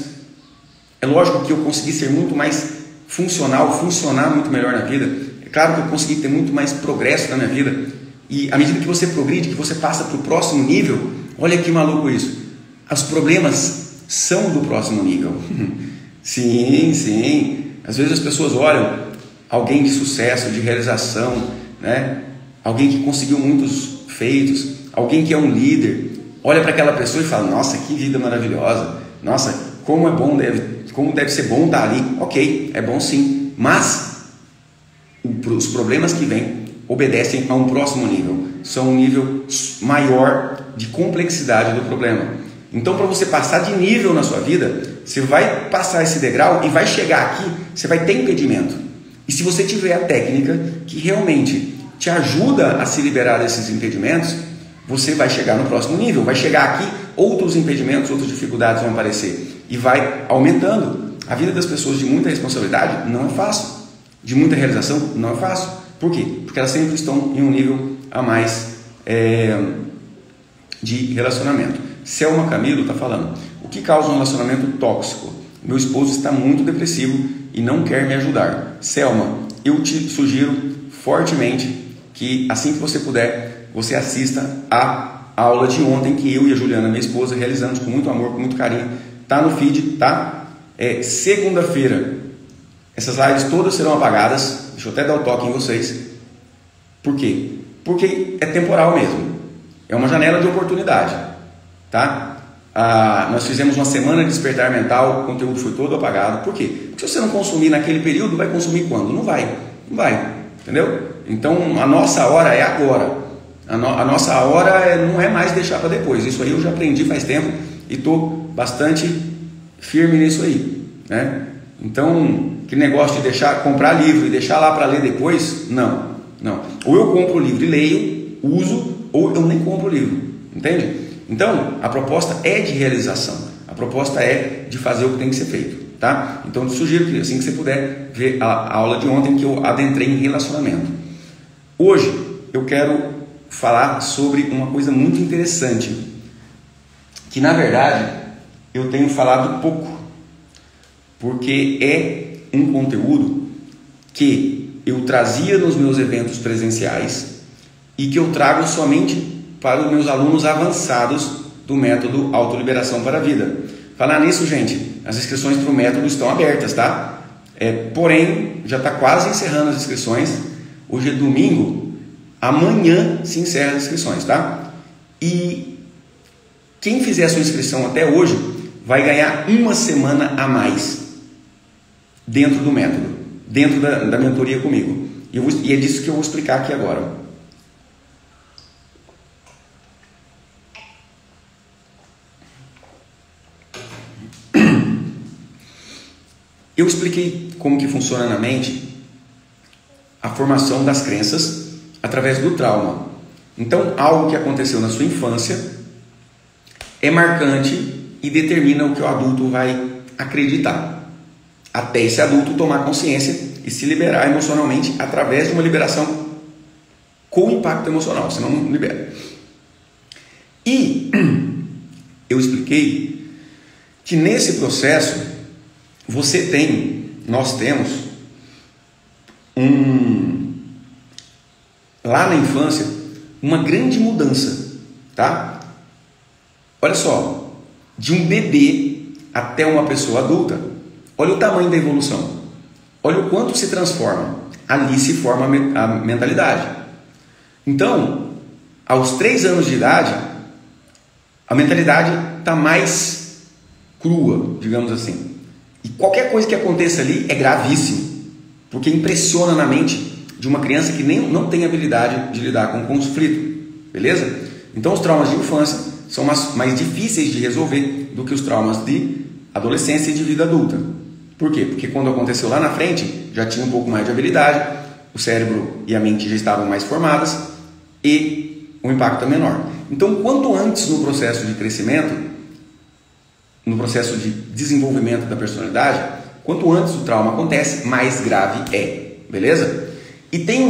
É lógico que eu consegui ser muito mais funcional, funcionar muito melhor na vida. É claro que eu consegui ter muito mais progresso na minha vida. E à medida que você progride, que você passa para o próximo nível, olha que maluco isso. Os problemas são do próximo nível. Sim, sim. Às vezes as pessoas olham alguém de sucesso, de realização, né? Alguém que conseguiu muitos feitos, alguém que é um líder, olha para aquela pessoa e fala, nossa, que vida maravilhosa, nossa, como deve ser bom estar ali. Ok, é bom sim, mas os problemas que vêm obedecem a um próximo nível, são um nível maior de complexidade do problema. Então, para você passar de nível na sua vida, você vai passar esse degrau e vai chegar aqui, você vai ter impedimento. E se você tiver a técnica que realmente te ajuda a se liberar desses impedimentos, você vai chegar no próximo nível, vai chegar aqui, outros impedimentos, outras dificuldades vão aparecer e vai aumentando. A vida das pessoas de muita responsabilidade não é fácil, de muita realização não é fácil, Por quê? Porque elas sempre estão em um nível a mais de relacionamento. Selma Camilo está falando: o que causa um relacionamento tóxico? Meu esposo está muito depressivo e não quer me ajudar. Selma, eu te sugiro fortemente que assim que você puder, você assista a aula de ontem que eu e a Juliana, minha esposa, realizamos com muito amor, com muito carinho. Tá no feed, tá? Segunda-feira. Essas lives todas serão apagadas. Deixa eu até dar o toque em vocês. Por quê? Porque é temporal mesmo. É uma janela de oportunidade, tá? Nós fizemos uma semana de despertar mental, o conteúdo foi todo apagado. Por quê? Porque se você não consumir naquele período, vai consumir quando? Não vai, entendeu? Então a nossa hora é agora. A nossa hora não é mais deixar para depois. Isso aí eu já aprendi faz tempo e estou bastante firme nisso aí, né? Então, que negócio de comprar livro e deixar lá para ler depois, não. Ou eu compro o livro e leio, uso, ou eu nem compro o livro, entende? Então, a proposta é de realização, a proposta é de fazer o que tem que ser feito, tá? Então, eu sugiro que assim que você puder ver a aula de ontem que eu adentrei em relacionamento. Hoje, eu quero falar sobre uma coisa muito interessante, que na verdade eu tenho falado pouco, porque é um conteúdo que eu trazia nos meus eventos presenciais e que eu trago somente para os meus alunos avançados do método Autoliberação para a Vida. Falar nisso, gente, as inscrições para o método estão abertas, tá? Porém, já está quase encerrando as inscrições. Hoje é domingo, amanhã se encerra as inscrições, tá? E quem fizer a sua inscrição até hoje vai ganhar uma semana a mais dentro do método, dentro da mentoria comigo. E é disso que eu vou explicar aqui agora. Eu expliquei como que funciona na mente a formação das crenças através do trauma. Então, algo que aconteceu na sua infância é marcante e determina o que o adulto vai acreditar, até esse adulto tomar consciência e se liberar emocionalmente através de uma liberação com impacto emocional, senão não libera. E eu expliquei que nesse processo nós temos lá na infância uma grande mudança, tá? Olha só, de um bebê até uma pessoa adulta, olha o tamanho da evolução, olha o quanto se transforma, ali se forma a mentalidade. Então, aos 3 anos de idade, a mentalidade está mais crua, digamos assim. E qualquer coisa que aconteça ali é gravíssimo, porque impressiona na mente de uma criança que não tem habilidade de lidar com conflito, beleza? Então os traumas de infância são mais difíceis de resolver do que os traumas de adolescência e de vida adulta. Por quê? Porque quando aconteceu lá na frente, já tinha um pouco mais de habilidade, o cérebro e a mente já estavam mais formadas e o impacto é menor. Então, quanto antes no processo de crescimento, no processo de desenvolvimento da personalidade, quanto antes o trauma acontece, mais grave é, beleza? E tem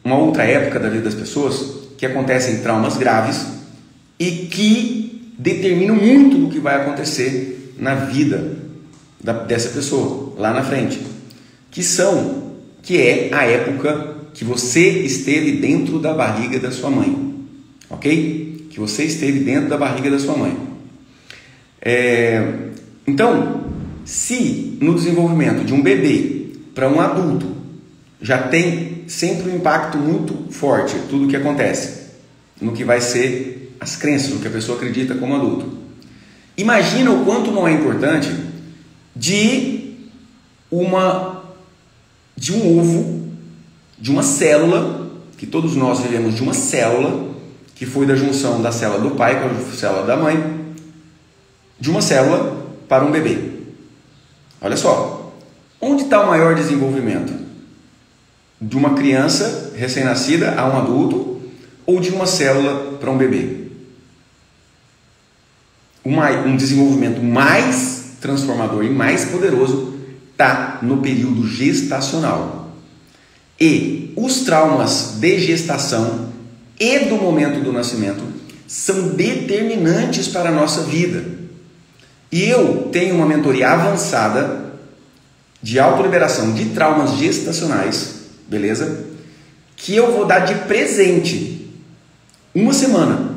uma outra época da vida das pessoas que acontecem traumas graves e que determinam muito do que vai acontecer na vida dessa pessoa, lá na frente, que é a época que você esteve dentro da barriga da sua mãe, ok? Que você esteve dentro da barriga da sua mãe. Então, se no desenvolvimento de um bebê para um adulto já tem sempre um impacto muito forte tudo o que acontece no que vai ser as crenças, no que a pessoa acredita como adulto, imagina o quanto não é importante de um ovo, de uma célula, que todos nós vivemos de uma célula que foi da junção da célula do pai com a célula da mãe, de uma célula para um bebê. Olha só, onde está o maior desenvolvimento? De uma criança recém-nascida a um adulto ou de uma célula para um bebê? Um desenvolvimento mais transformador e mais poderoso está no período gestacional. E os traumas de gestação e do momento do nascimento são determinantes para a nossa vida. E eu tenho uma mentoria avançada de autoliberação de traumas gestacionais, beleza? Que eu vou dar de presente uma semana.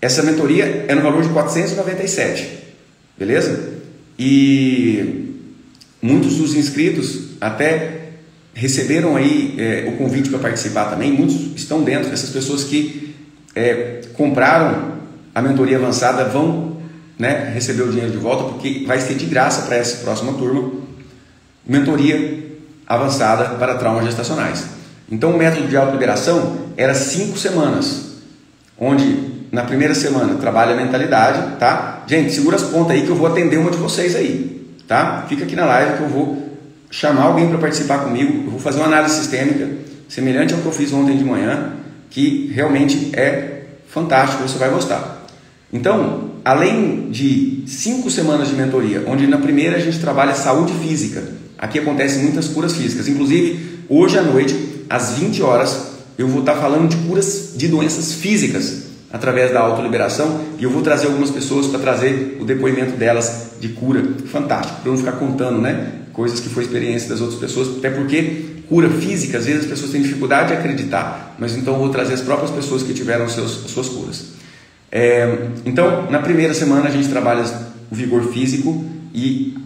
Essa mentoria é no valor de R$ 497, beleza? E muitos dos inscritos até receberam aí o convite para participar também. Muitos estão dentro dessas pessoas que compraram a mentoria avançada, vão receber o dinheiro de volta, porque vai ser de graça para essa próxima turma, mentoria avançada para traumas gestacionais. Então o método de autoliberação era 5 semanas, onde na primeira semana trabalha a mentalidade, tá? Gente, segura as pontas aí que eu vou atender uma de vocês aí, tá? Fica aqui na live que eu vou chamar alguém para participar comigo, eu vou fazer uma análise sistêmica, semelhante ao que eu fiz ontem de manhã, que realmente é fantástico, você vai gostar. Então, além de 5 semanas de mentoria, onde na primeira a gente trabalha saúde física, aqui acontecem muitas curas físicas, inclusive hoje à noite, às 20 horas, eu vou estar falando de curas de doenças físicas, através da autoliberação, e eu vou trazer algumas pessoas para trazer o depoimento delas de cura. Fantástico, para eu não ficar contando coisas que foi experiência das outras pessoas, até porque cura física, às vezes as pessoas têm dificuldade de acreditar, mas então eu vou trazer as próprias pessoas que tiveram suas curas. Então, na primeira semana a gente trabalha o vigor físico e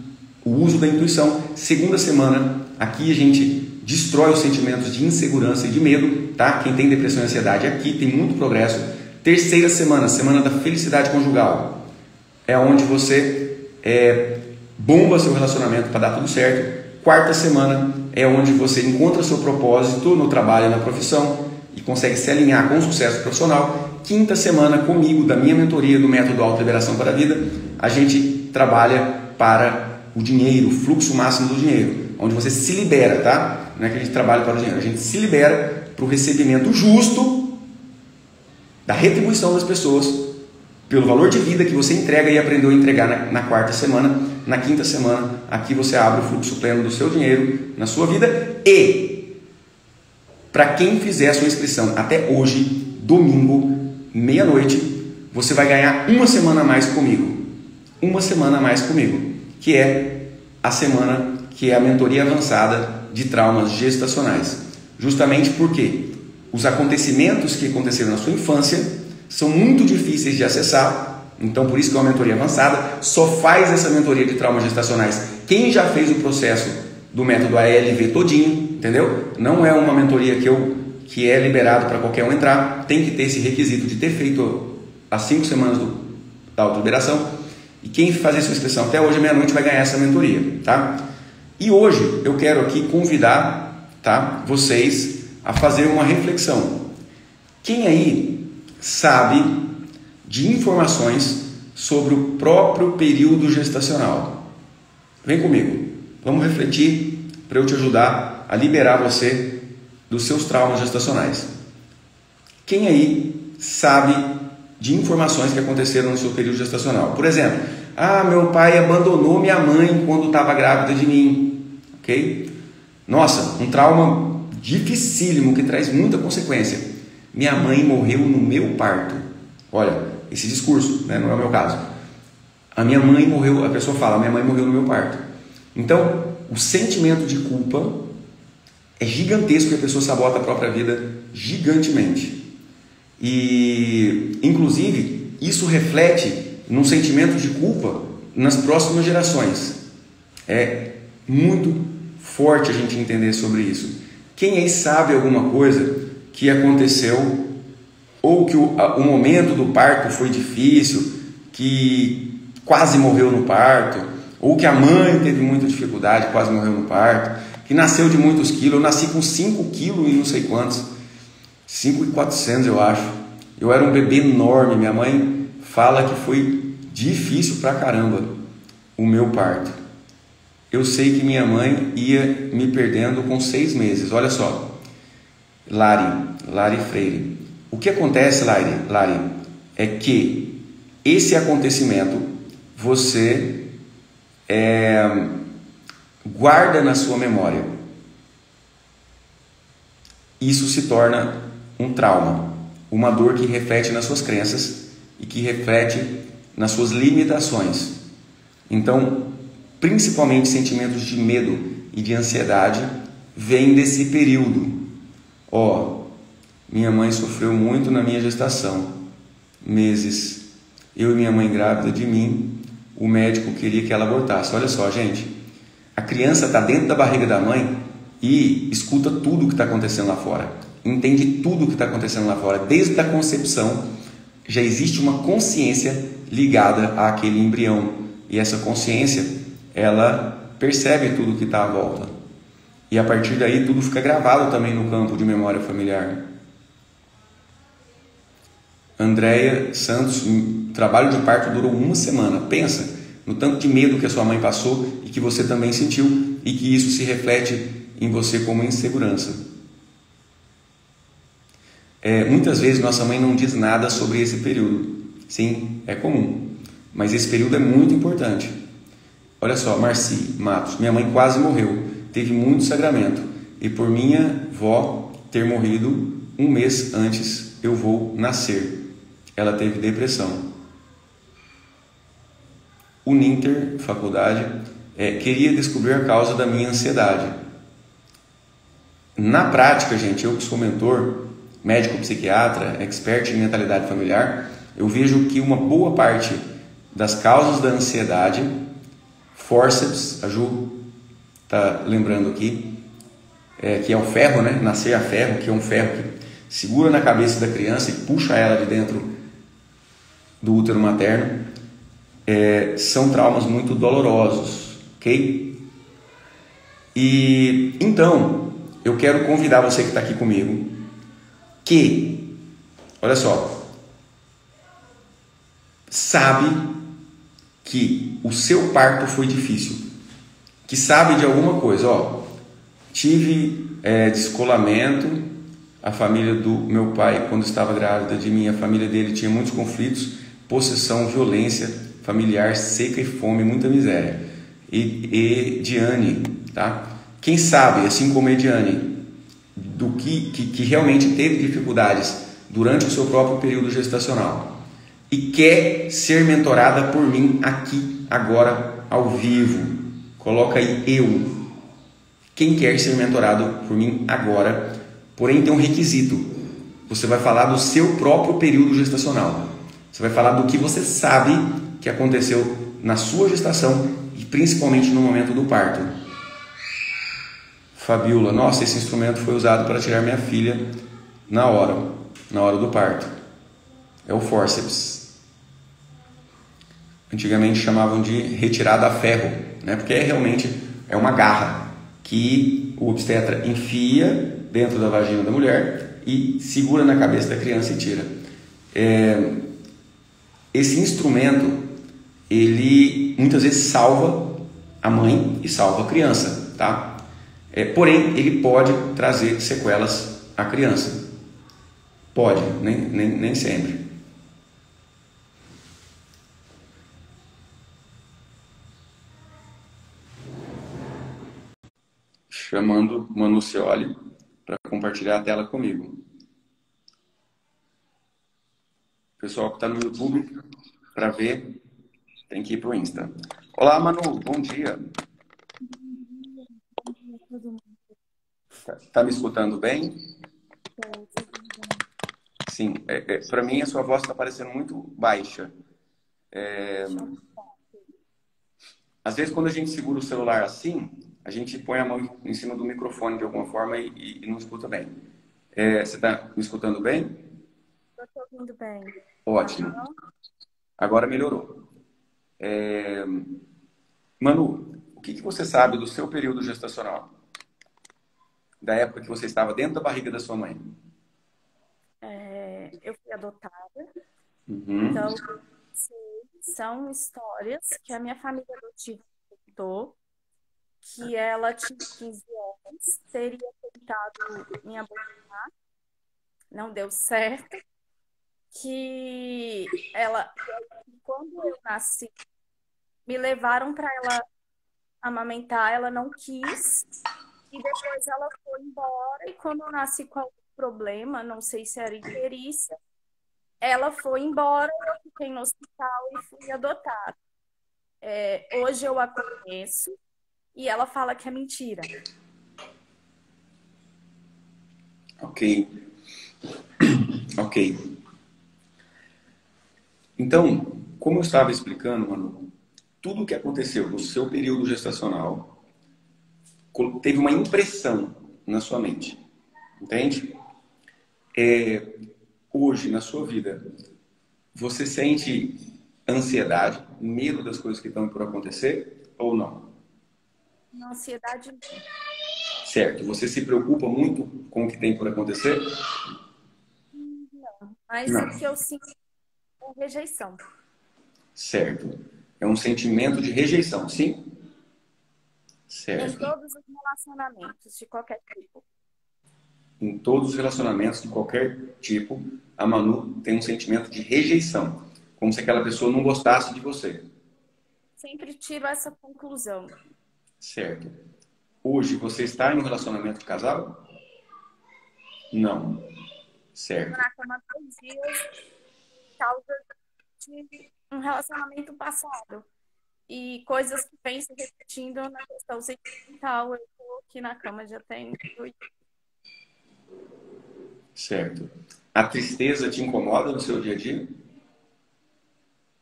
o uso da intuição. Segunda semana, aqui a gente destrói os sentimentos de insegurança e de medo, tá? Quem tem depressão e ansiedade aqui tem muito progresso. Terceira semana, semana da felicidade conjugal, é onde você bomba seu relacionamento para dar tudo certo. Quarta semana é onde você encontra seu propósito no trabalho e na profissão e consegue se alinhar com o sucesso profissional. Quinta semana, comigo, da minha mentoria do método Autoliberação para a Vida, a gente trabalha para o dinheiro, o fluxo máximo do dinheiro, onde você se libera, tá? Não é que a gente trabalha para o dinheiro, a gente se libera para o recebimento justo da retribuição das pessoas pelo valor de vida que você entrega e aprendeu a entregar na quarta semana. Na quinta semana, aqui você abre o fluxo pleno do seu dinheiro na sua vida. E para quem fizer a sua inscrição até hoje, domingo, meia-noite, você vai ganhar uma semana a mais comigo. Uma semana a mais comigo, que é a semana que é a mentoria avançada de traumas gestacionais. Justamente porque os acontecimentos que aconteceram na sua infância são muito difíceis de acessar, então por isso que é uma mentoria avançada. Só faz essa mentoria de traumas gestacionais quem já fez o processo do método ALV todinho, entendeu? Não é uma mentoria que é liberado para qualquer um entrar, tem que ter esse requisito de ter feito as 5 semanas da autoliberação, e quem fazer sua inscrição até hoje, meia-noite, vai ganhar essa mentoria, tá? E hoje eu quero aqui convidar, tá, vocês a fazer uma reflexão. Quem aí sabe de informações sobre o próprio período gestacional? Vem comigo, vamos refletir para eu te ajudar a liberar você dos seus traumas gestacionais. Quem aí sabe de informações que aconteceram no seu período gestacional? Por exemplo, meu pai abandonou minha mãe quando estava grávida de mim, ok? Nossa, um trauma dificílimo que traz muita consequência. Minha mãe morreu no meu parto. Olha, esse discurso, não é o meu caso. A minha mãe morreu, a pessoa fala, minha mãe morreu no meu parto. Então, o sentimento de culpa é gigantesco e a pessoa sabota a própria vida gigantemente. E, inclusive, isso reflete num sentimento de culpa nas próximas gerações. É muito forte a gente entender sobre isso. Quem aí sabe alguma coisa que aconteceu, ou que o momento do parto foi difícil, que quase morreu no parto, ou que a mãe teve muita dificuldade, quase morreu no parto, que nasceu de muitos quilos? Eu nasci com 5 quilos e não sei quantos, 5.400 eu acho. Eu era um bebê enorme, minha mãe fala que foi difícil pra caramba o meu parto. Eu sei que minha mãe ia me perdendo com 6 meses. Olha só, Lari Freire. O que acontece, Lari, é que esse acontecimento você guarda na sua memória. isso se torna um trauma, uma dor que reflete nas suas crenças e que reflete nas suas limitações. Então, principalmente sentimentos de medo e de ansiedade vêm desse período. Minha mãe sofreu muito na minha gestação, meses. Eu e minha mãe grávida de mim, o médico queria que ela abortasse. Olha só, gente, a criança está dentro da barriga da mãe e escuta tudo o que está acontecendo lá fora, entende tudo o que está acontecendo lá fora. Desde a concepção já existe uma consciência ligada àquele embrião, e essa consciência, ela percebe tudo o que está à volta, e a partir daí tudo fica gravado também no campo de memória familiar. Andréia Santos, o trabalho de parto durou 1 semana. Pensa no tanto de medo que a sua mãe passou e que você também sentiu, e que isso se reflete em você como insegurança. Muitas vezes nossa mãe não diz nada sobre esse período. Sim, é comum, mas esse período é muito importante. Olha só, Marci Matos, minha mãe quase morreu, teve muito sangramento, e por minha avó ter morrido 1 mês antes eu vou nascer, ela teve depressão. Uninter, faculdade, queria descobrir a causa da minha ansiedade. Na prática, gente, eu que sou mentor, médico psiquiatra, expert em mentalidade familiar, eu vejo que uma boa parte das causas da ansiedade, fórceps, a Ju está lembrando aqui, que é o ferro, né? Nascer a ferro, que é um ferro que segura na cabeça da criança e puxa ela de dentro do útero materno, são traumas muito dolorosos, ok? E então, eu quero convidar você que está aqui comigo, que, olha só, sabe que o seu parto foi difícil, que sabe de alguma coisa, tive descolamento, a família do meu pai, quando estava grávida de mim, a família dele tinha muitos conflitos, possessão, violência familiar, seca e fome, muita miséria. E Diane, tá? Quem sabe, assim como Ediane, do que realmente teve dificuldades durante o seu próprio período gestacional e quer ser mentorada por mim aqui, agora, ao vivo. Coloca aí eu. Quem quer ser mentorado por mim agora, porém tem um requisito. Você vai falar do seu próprio período gestacional. Você vai falar do que você sabe que aconteceu na sua gestação e principalmente no momento do parto. Fabiola, nossa, esse instrumento foi usado para tirar minha filha na hora do parto. É o fórceps. Antigamente chamavam de retirada a ferro, né? Porque realmente é uma garra que o obstetra enfia dentro da vagina da mulher e segura na cabeça da criança e tira. Esse instrumento, ele muitas vezes salva a mãe e salva a criança, tá? Porém, ele pode trazer sequelas à criança. Pode, nem sempre. Chamando Manu Cioli para compartilhar a tela comigo. Pessoal que está no YouTube, para ver, tem que ir para o Insta. Olá, Manu, bom dia. Tá me escutando bem? Sim, para mim a sua voz está parecendo muito baixa. Às vezes quando a gente segura o celular assim, a gente põe a mão em cima do microfone de alguma forma e não escuta bem. Você está me escutando bem? Eu estou ouvindo bem. Ótimo. Agora melhorou. Manu, o que você sabe do seu período gestacional? Da época que você estava dentro da barriga da sua mãe? Eu fui adotada, Uhum. então são histórias que a minha família adotiva contou, que ela tinha 15 anos, teria tentado me abortar, não deu certo, que quando eu nasci, me levaram para ela amamentar, ela não quis, E depois ela foi embora, e quando eu nasci com algum problema, não sei se era icterícia, ela foi embora, eu fiquei no hospital e fui adotada. Hoje eu a conheço e ela fala que é mentira. Ok, ok. Então, como eu estava explicando, Manu, tudo o que aconteceu no seu período gestacional teve uma impressão na sua mente, entende? Hoje, na sua vida, você sente ansiedade, medo das coisas que estão por acontecer ou não? Na ansiedade, não. Certo. Você se preocupa muito com o que tem por acontecer? Não. Mas Não. o que eu sinto é rejeição. Certo. É um sentimento de rejeição, sim? Em Certo. todos os relacionamentos, de qualquer tipo. Em todos os relacionamentos de qualquer tipo, a Manu tem um sentimento de rejeição, como se aquela pessoa não gostasse de você. Sempre tiro essa conclusão. Certo. Hoje você está em um relacionamento de casal? Não. Fico Certo. na cama 2 dias por causa de um relacionamento passado. E coisas que vêm se repetindo na questão sentimental. Eu tô aqui na cama já tem 8. Certo. A tristeza te incomoda no seu dia a dia?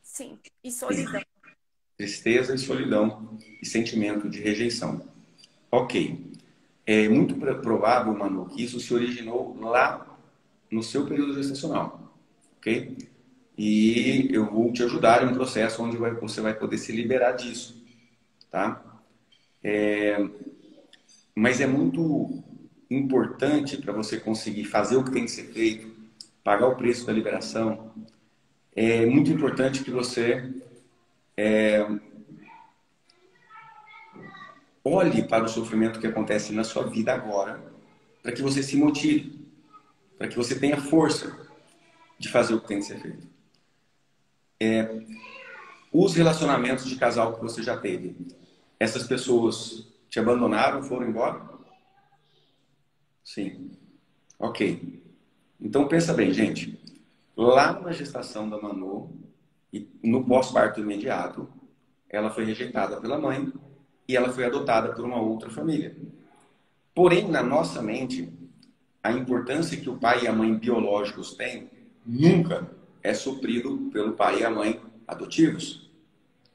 Sim. E solidão. Tristeza e solidão e sentimento de rejeição. Ok. É muito provável, Manu, que isso se originou lá no seu período gestacional, ok? E eu vou te ajudar em um processo onde você vai poder se liberar disso, tá? Mas é muito importante para você conseguir fazer o que tem que ser feito, pagar o preço da liberação. É muito importante que você olhe para o sofrimento que acontece na sua vida agora, para que você se motive, para que você tenha força de fazer o que tem que ser feito. Os relacionamentos de casal que você já teve, essas pessoas te abandonaram, foram embora? Sim. Ok. Então pensa bem, gente. Lá na gestação da Manu e no pós-parto imediato, ela foi rejeitada pela mãe e ela foi adotada por uma outra família. Porém, na nossa mente, a importância que o pai e a mãe biológicos têm nunca é suprido pelo pai e a mãe adotivos,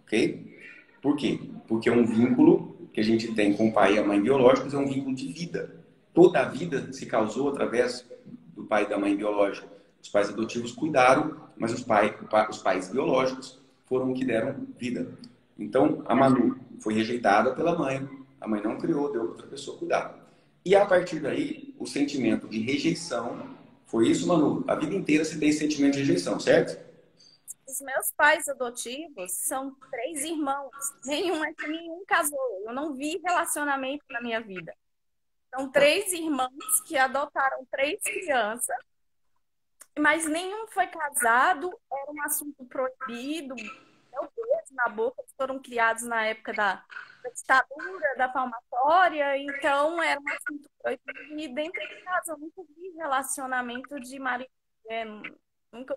ok? Por quê? Porque é um vínculo que a gente tem com o pai e a mãe biológicos, é um vínculo de vida. Toda a vida se causou através do pai e da mãe biológica. Os pais adotivos cuidaram, mas os pais biológicos foram os que deram vida. Então, a Manu foi rejeitada pela mãe, a mãe não criou, deu para outra pessoa cuidar. E a partir daí, o sentimento de rejeição, foi isso, Manu? A vida inteira você tem sentimento de rejeição, certo? Os meus pais adotivos são 3 irmãos. Nenhum casou. Eu não vi relacionamento na minha vida. São 3 irmãos que adotaram 3 crianças, mas nenhum foi casado. Era um assunto proibido. Meu Deus, na boca. Eles foram criados na época da ditadura, da palmatória. Então, era um assunto proibido. E dentro de casa, eu nunca vi relacionamento de marido e mulher. Nunca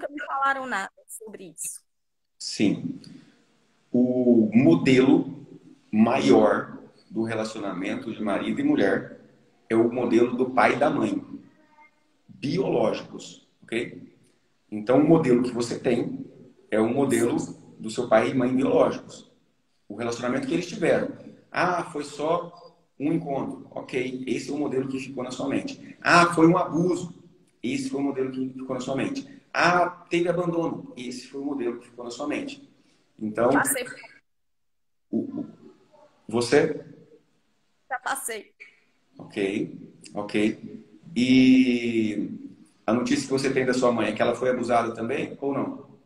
me falaram nada sobre isso. Sim. O modelo maior do relacionamento de marido e mulher é o modelo do pai e da mãe, biológicos, ok? Então, o modelo que você tem é o modelo do seu pai e mãe biológicos. O relacionamento que eles tiveram. Ah, foi só um encontro. Ok, esse é o modelo que ficou na sua mente. Ah, foi um abuso. Esse foi o modelo que ficou na sua mente. Ah, teve abandono. Esse foi o modelo que ficou na sua mente. Então, Passei, você. já passei. Ok, ok. E a notícia que você tem da sua mãe é que ela foi abusada também ou não?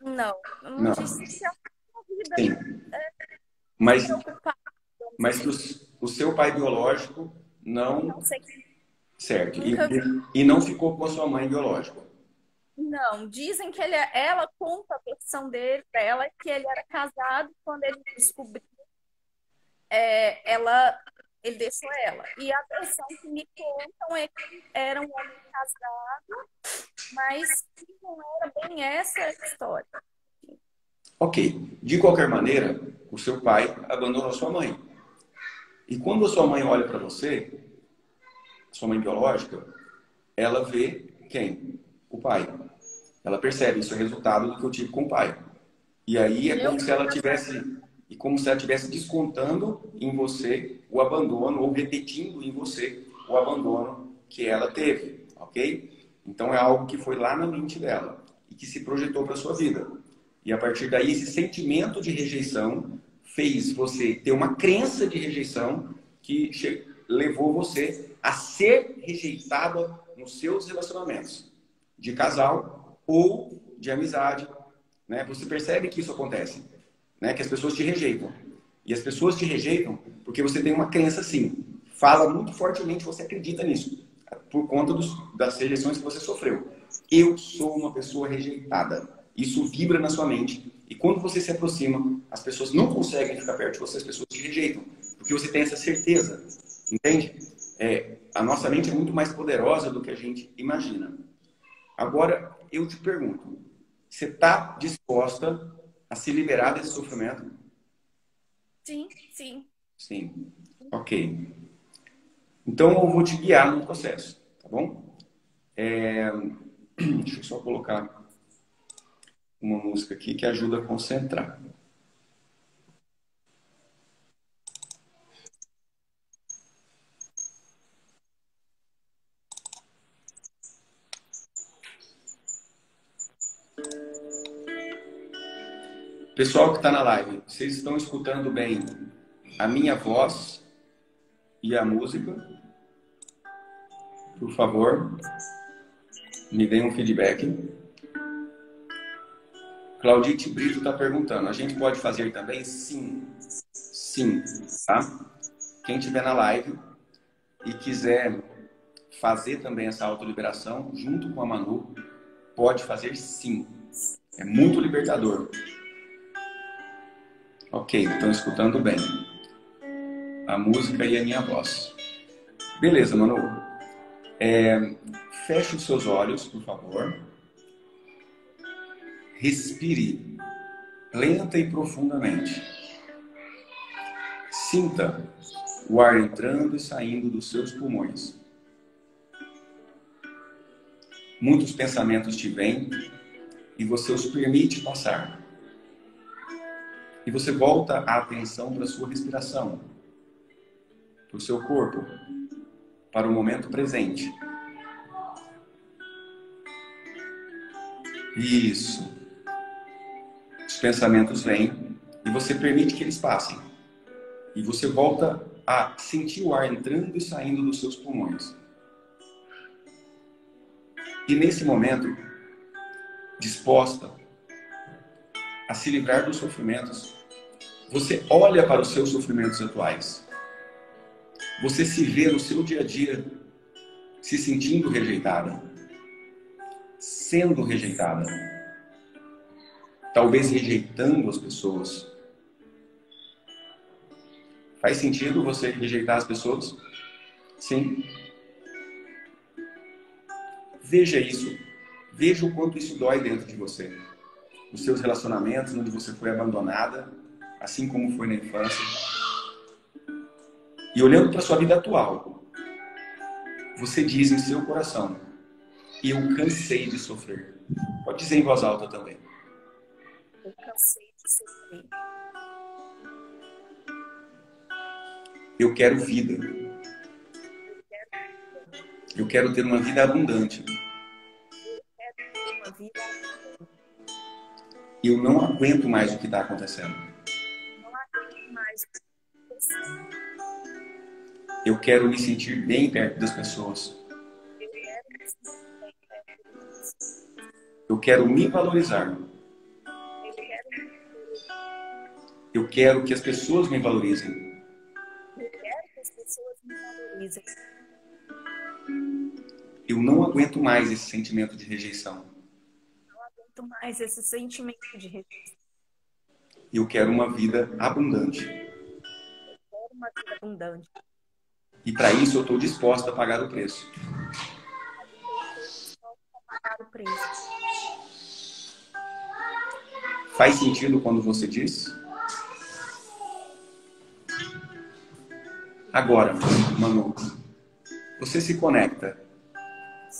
Não, Não. notícia da vida Sim. Mas, despreocupada, vamos mas que assim. o seu pai biológico Não não. sei, Certo. nunca vi. E não ficou com a sua mãe biológica. Não, dizem que ela conta a versão dele, dela, que ele era casado quando ele descobriu. Ela Ele deixou ela. E a versão que me contam é que era um homem casado, mas que não era bem essa a história. Ok. De qualquer maneira, o seu pai abandonou sua mãe. E quando a sua mãe olha para você, sua mãe biológica, ela vê quem? O pai. Ela percebe, isso é resultado do que eu tive com o pai. E aí é Meu como se ela tivesse, e como se ela tivesse descontando em você o abandono ou repetindo em você o abandono que ela teve, ok? Então é algo que foi lá na mente dela e que se projetou para sua vida. E a partir daí esse sentimento de rejeição fez você ter uma crença de rejeição que levou você a ser rejeitada nos seus relacionamentos de casal ou de amizade, né? Você percebe que isso acontece, né? Que as pessoas te rejeitam. E as pessoas te rejeitam porque você tem uma crença assim. Fala muito fortemente, você acredita nisso, por conta das rejeições que você sofreu. Eu sou uma pessoa rejeitada. Isso vibra na sua mente. E quando você se aproxima, as pessoas não conseguem ficar perto de você, as pessoas te rejeitam. Porque você tem essa certeza. Entende? A nossa mente é muito mais poderosa do que a gente imagina. Agora, eu te pergunto, você está disposta a se liberar desse sofrimento? sim, sim. Sim. Ok. Então, eu vou te guiar no processo, tá bom? Deixa eu só colocar uma música aqui que ajuda a concentrar. Pessoal que está na live, vocês estão escutando bem a minha voz e a música? Por favor, me deem um feedback. Claudite Brito está perguntando, a gente pode fazer também? Sim. Sim, tá? Quem estiver na live e quiser fazer também essa autoliberação junto com a Manu, pode fazer sim. É muito libertador. Ok, estão escutando bem. A música e a minha voz. Beleza, Manu. Feche os seus olhos, por favor. Respire lenta e profundamente. Sinta o ar entrando e saindo dos seus pulmões. Muitos pensamentos te vêm e você os permite passar. E você volta a atenção para a sua respiração, para o seu corpo, para o momento presente. Isso. Os pensamentos vêm e você permite que eles passem. E você volta a sentir o ar entrando e saindo dos seus pulmões. E nesse momento, disposta a se livrar dos sofrimentos, você olha para os seus sofrimentos atuais. Você se vê no seu dia a dia se sentindo rejeitada, sendo rejeitada, talvez rejeitando as pessoas. Faz sentido você rejeitar as pessoas? Sim. Veja isso. Veja o quanto isso dói dentro de você. Os seus relacionamentos, onde você foi abandonada, assim como foi na infância. E olhando para a sua vida atual, você diz em seu coração: eu cansei de sofrer. Pode dizer em voz alta também. Eu cansei de sofrer. Eu quero vida. Eu quero ter uma vida abundante. Eu quero ter uma vida. Eu não aguento mais o que está acontecendo. Não aguento mais. Eu quero me sentir bem perto das pessoas. Eu quero me sentir bem perto de você. Eu quero me valorizar. Eu quero me Eu quero que as pessoas me valorizem. Eu quero que as pessoas me valorizem. Eu não aguento mais esse sentimento de rejeição. Não aguento mais esse sentimento de rejeição. Eu quero uma vida abundante. Eu quero uma vida abundante. E para isso eu estou disposta a pagar o preço. Eu estou disposta a pagar o preço. Faz sentido quando você diz? Agora, Manu, você se conecta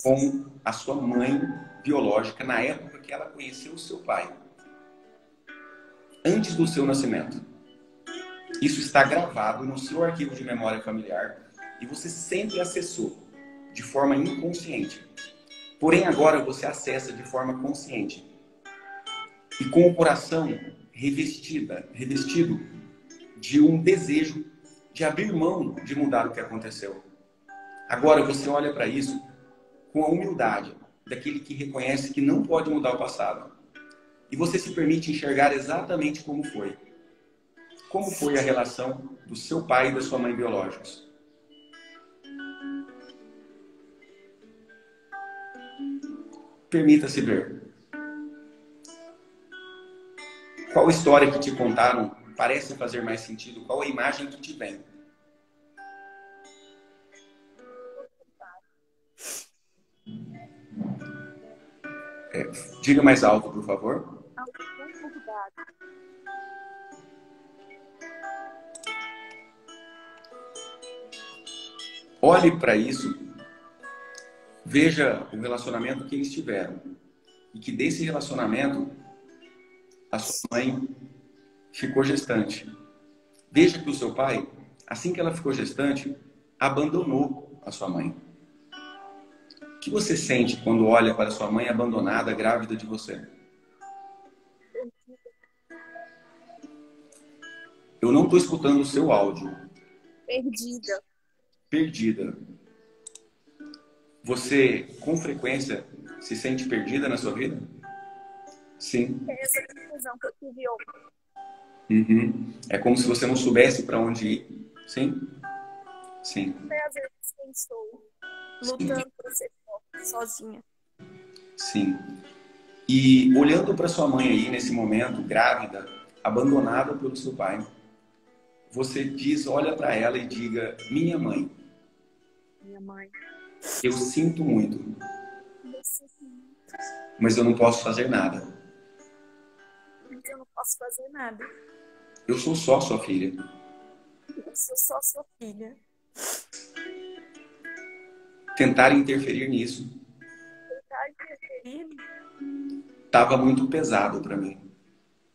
com a sua mãe biológica na época que ela conheceu o seu pai, antes do seu nascimento. Isso está gravado no seu arquivo de memória familiar e você sempre acessou de forma inconsciente. Porém, agora você acessa de forma consciente e com o coração revestido de um desejo de abrir mão de mudar o que aconteceu. Agora você olha para isso com a humildade daquele que reconhece que não pode mudar o passado. E você se permite enxergar exatamente como foi. Como foi a relação do seu pai e da sua mãe biológicos? Permita-se ver. Qual história que te contaram parece fazer mais sentido? Qual a imagem que te vem? Diga mais alto, por favor. Olhe para isso, veja o relacionamento que eles tiveram. E que desse relacionamento, a sua mãe ficou gestante. Veja que o seu pai, assim que ela ficou gestante, abandonou a sua mãe. O que você sente quando olha para sua mãe abandonada, grávida de você? Eu não estou escutando o seu áudio. Perdida. Perdida. Você, com frequência, se sente perdida na sua vida? Sim. É essa confusão que eu tive ontem. Uhum. É como se você não soubesse para onde ir. Sim? Sim. Até às vezes pensou, lutando para ser forte, sozinha. Sim. E olhando para sua mãe aí, nesse momento, grávida, abandonada pelo seu pai, você diz, olha para ela e diga, minha mãe, eu sinto muito, mas eu não posso fazer nada. Eu não posso fazer nada. Eu sou só sua filha. Eu sou só sua filha. Tentar interferir nisso estava muito pesado para mim.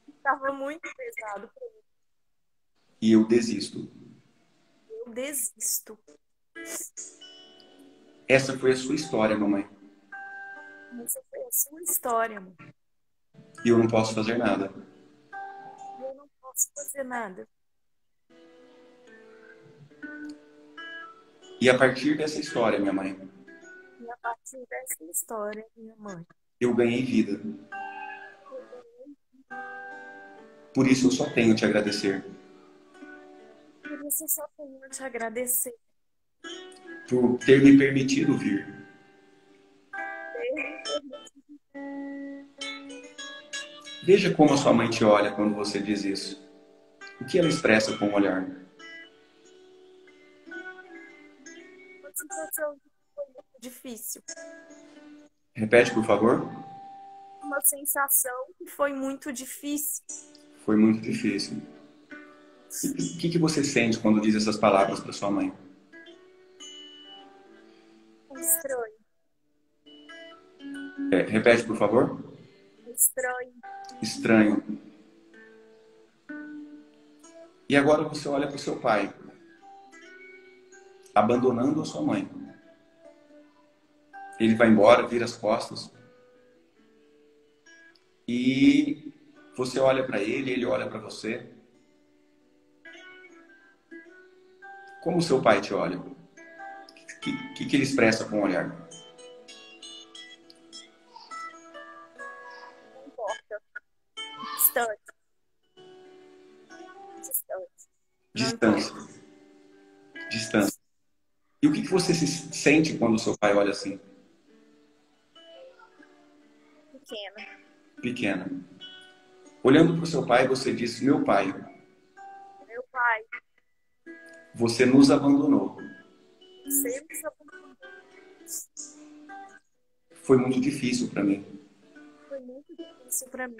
Estava muito pesado para mim. E eu desisto. Eu desisto. Essa foi a sua história, mamãe. Essa foi a sua história, amor. E eu não posso fazer nada. Eu não posso fazer nada. E a partir dessa história, minha mãe, E a partir dessa história, minha mãe, eu ganhei vida. Por isso eu só tenho a te agradecer. por isso eu só tenho a te agradecer. Por ter me permitido vir. Veja como a sua mãe te olha quando você diz isso. O que ela expressa com o olhar? Uma situação que foi muito difícil. Repete, por favor. Uma sensação que foi muito difícil. Foi muito difícil. O que você sente quando diz essas palavras para sua mãe? Estranho. Repete, por favor. Estranho. Estranho. E agora você olha para o seu pai, abandonando a sua mãe. Ele vai embora, vira as costas. E você olha para ele, ele olha para você. Como o seu pai te olha? O que ele expressa com o olhar? Não importa. Distante. Distância. Distância. E o que você se sente quando o seu pai olha assim? Pequena. Olhando para o seu pai, você diz, meu pai, Meu pai, você nos abandonou. seus apontamentos. Foi muito difícil para mim. Foi muito difícil para mim.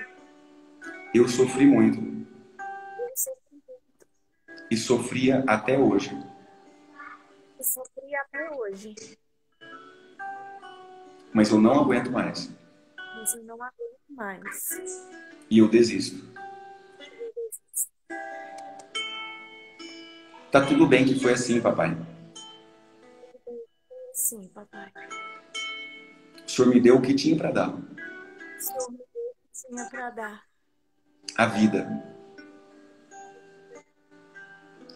Eu sofri muito Eu sofri muito e sofria até hoje. e sofri até hoje, Mas eu não aguento mais. mas eu não aguento mais. E eu desisto. Eu desisto. Tá tudo bem que foi assim, papai. Sim, papai. O senhor me deu o que tinha para dar. O Senhor me deu o que tinha para dar. A vida.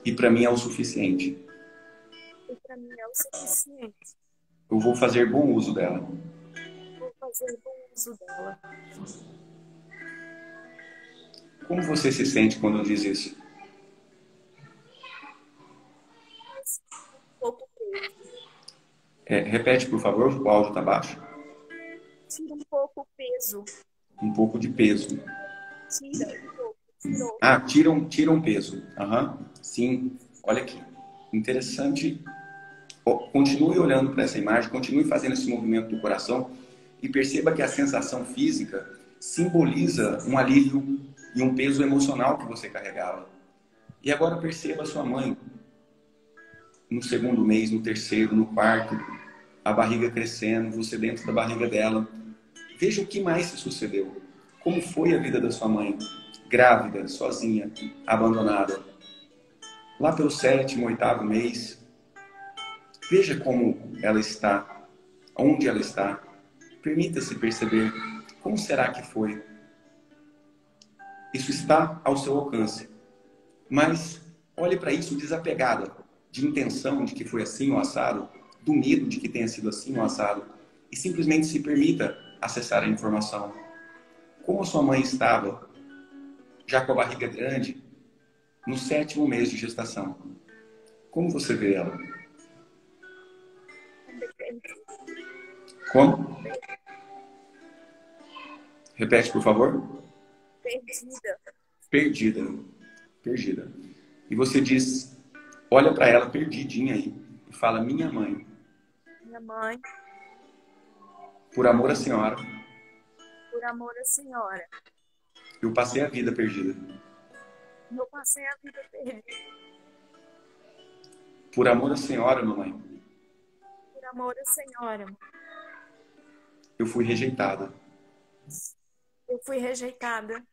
E para mim é o suficiente. E para mim é o suficiente. Eu vou fazer bom uso dela. Vou fazer bom uso dela. Como você se sente quando diz isso? Mas um pouco preso. Repete, por favor, o áudio tá baixo. Tira um pouco o peso. Um pouco de peso. Tira um pouco. Tirou. Ah, tiram peso. Aham. Sim. Olha aqui. Interessante. Continue olhando para essa imagem, continue fazendo esse movimento do coração e perceba que a sensação física simboliza um alívio e um peso emocional que você carregava. E agora perceba a sua mãe no segundo mês, no terceiro, no quarto, a barriga crescendo, você dentro da barriga dela. Veja o que mais se sucedeu. Como foi a vida da sua mãe? Grávida, sozinha, abandonada. Lá pelo sétimo, oitavo mês, veja como ela está, onde ela está. Permita-se perceber como será que foi. Isso está ao seu alcance. Mas olhe para isso desapegada de intenção de que foi assim ou assado, do medo de que tenha sido assim ou assado, e simplesmente se permita acessar a informação. Como a sua mãe estava, já com a barriga grande, no sétimo mês de gestação? Como você vê ela? Como? Repete, por favor. Perdida. Perdida. Perdida. E você diz, olha para ela perdidinha aí e fala, minha mãe, Minha mãe, por amor à senhora, por amor à senhora, eu passei a vida perdida. eu passei a vida perdida. Por amor à senhora, mamãe, Por amor à senhora, eu fui rejeitada. eu fui rejeitada.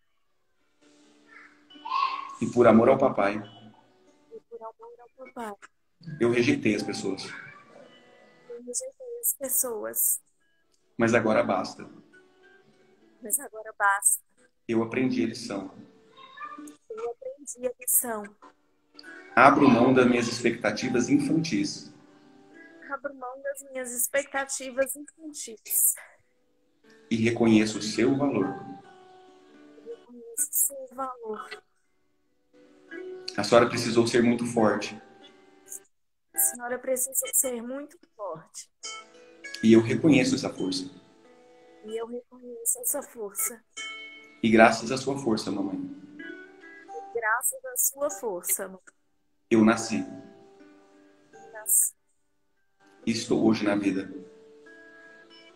E por amor ao papai, E por amor ao papai, eu rejeitei as pessoas. eu rejeitei as pessoas. Mas agora basta. Mas agora basta. Eu aprendi a lição. Eu aprendi a lição. Abro mão das minhas expectativas infantis Abro mão das minhas expectativas infantis. e reconheço o seu valor. Eu reconheço o seu valor. A senhora precisou ser muito forte A senhora precisa ser muito forte. e eu reconheço essa força. E eu reconheço essa força. E graças à sua força, mamãe, E graças à sua força, eu nasci eu nasci. e estou hoje na vida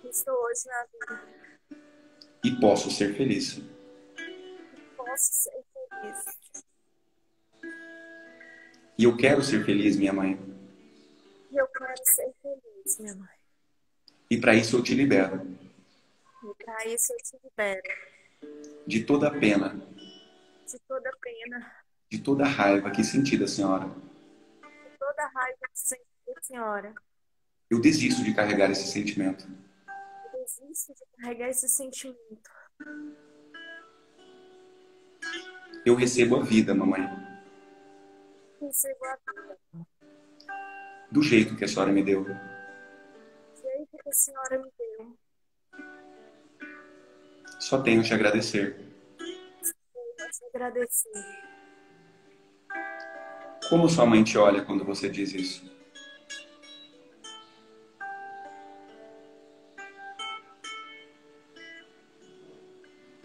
Estou hoje na vida. e posso ser feliz. Posso ser feliz. E eu quero ser feliz, minha mãe. E eu quero ser feliz, minha mãe. E para isso eu te libero E para isso eu te libero de toda a pena, de toda pena, de toda a raiva que senti da senhora. de toda raiva que sinto da senhora. Eu desisto de carregar esse sentimento. Eu desisto de carregar esse sentimento. Eu recebo a vida, mamãe, Recebo a vida do jeito que a senhora me deu. do jeito que a senhora me deu. Só tenho a te agradecer. Eu vou te agradecer. Como sua mãe te olha quando você diz isso?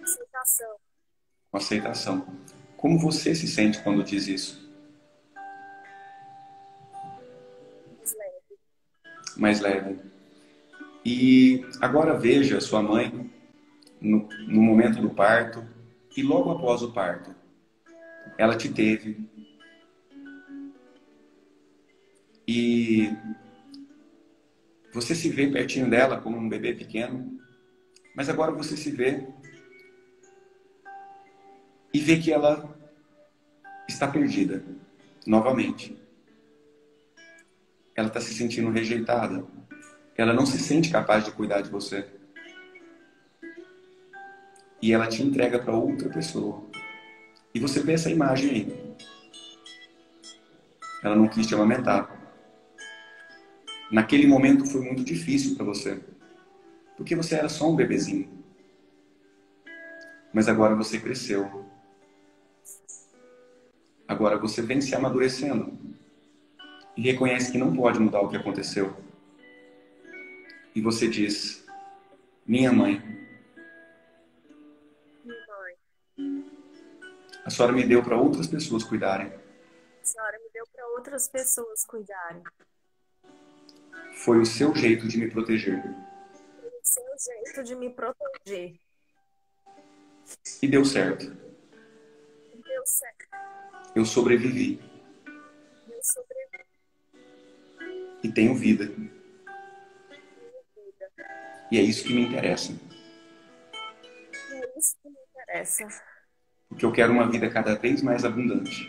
Aceitação. Com aceitação. Como você se sente quando diz isso? Mais leve. mais leve. E agora veja sua mãe no momento do parto e logo após o parto. Ela te teve. E você se vê pertinho dela como um bebê pequeno, mas agora você se vê e vê que ela está perdida, novamente. Ela está se sentindo rejeitada. Ela não se sente capaz de cuidar de você. E ela te entrega para outra pessoa. E você vê essa imagem aí. Ela não quis te amamentar. Naquele momento foi muito difícil para você. Porque você era só um bebezinho. Mas agora você cresceu. Agora você vem se amadurecendo. E reconhece que não pode mudar o que aconteceu. E você diz: minha mãe, a senhora me deu para outras pessoas cuidarem. A senhora me deu para outras pessoas cuidarem. Foi o seu jeito de me proteger. Foi o seu jeito de me proteger. E deu certo. Deu certo. Eu sobrevivi. Eu sobrevivi. E tenho vida. E é isso que me interessa. É isso que me interessa. Porque eu quero uma vida cada vez mais abundante.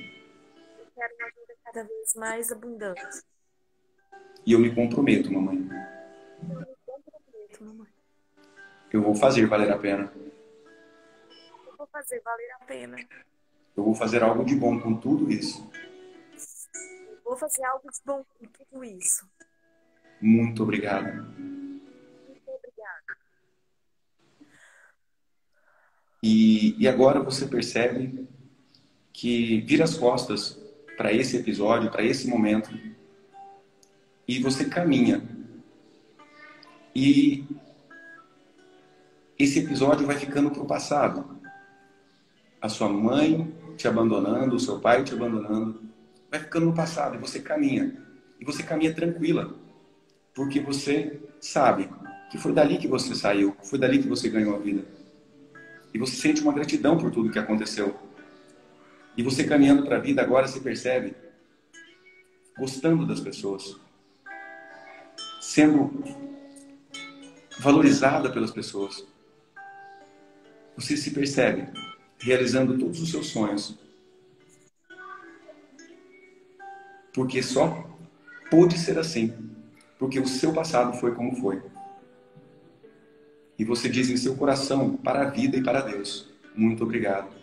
Eu quero uma vida cada vez mais abundante. E eu me comprometo, mamãe. Eu me comprometo, mamãe. Eu vou fazer valer a pena. Eu vou fazer valer a pena. Eu vou fazer algo de bom com tudo isso. Eu vou fazer algo de bom com tudo isso. Muito obrigado. Muito obrigada. E agora você percebe que vira as costas para esse episódio, para esse momento, e você caminha. E esse episódio vai ficando para o passado. A sua mãe te abandonando, o seu pai te abandonando, vai ficando no passado e você caminha. E você caminha tranquila, porque você sabe que foi dali que você saiu, foi dali que você ganhou a vida. E você sente uma gratidão por tudo que aconteceu. E você caminhando para a vida agora se percebe gostando das pessoas, sendo valorizada pelas pessoas. Você se percebe realizando todos os seus sonhos. Porque só pôde ser assim. Porque o seu passado foi como foi. E você diz em seu coração, para a vida e para Deus: muito obrigado.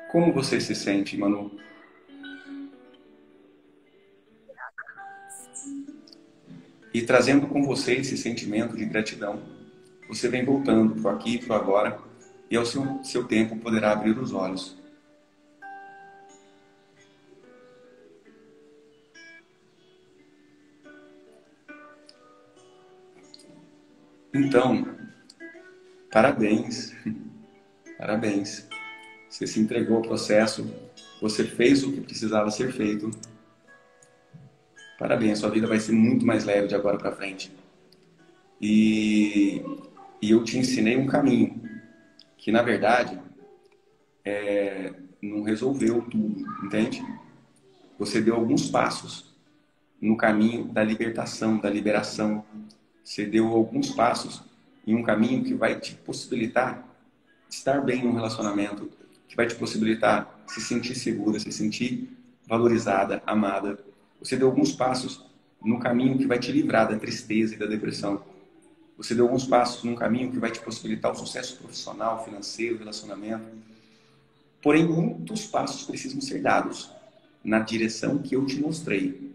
Como você se sente, Manu? E trazendo com você esse sentimento de gratidão, você vem voltando para o aqui e para o agora, e ao seu tempo poderá abrir os olhos. Então, parabéns. Parabéns. Você se entregou ao processo, você fez o que precisava ser feito. Parabéns, sua vida vai ser muito mais leve de agora para frente. E eu te ensinei um caminho, que na verdade não resolveu tudo, entende? Você deu alguns passos no caminho da libertação, da liberação. Você deu alguns passos em um caminho que vai te possibilitar estar bem num relacionamento, que vai te possibilitar se sentir segura, se sentir valorizada, amada. Você deu alguns passos no caminho que vai te livrar da tristeza e da depressão. Você deu alguns passos num caminho que vai te possibilitar o sucesso profissional, financeiro, relacionamento. Porém, muitos passos precisam ser dados na direção que eu te mostrei.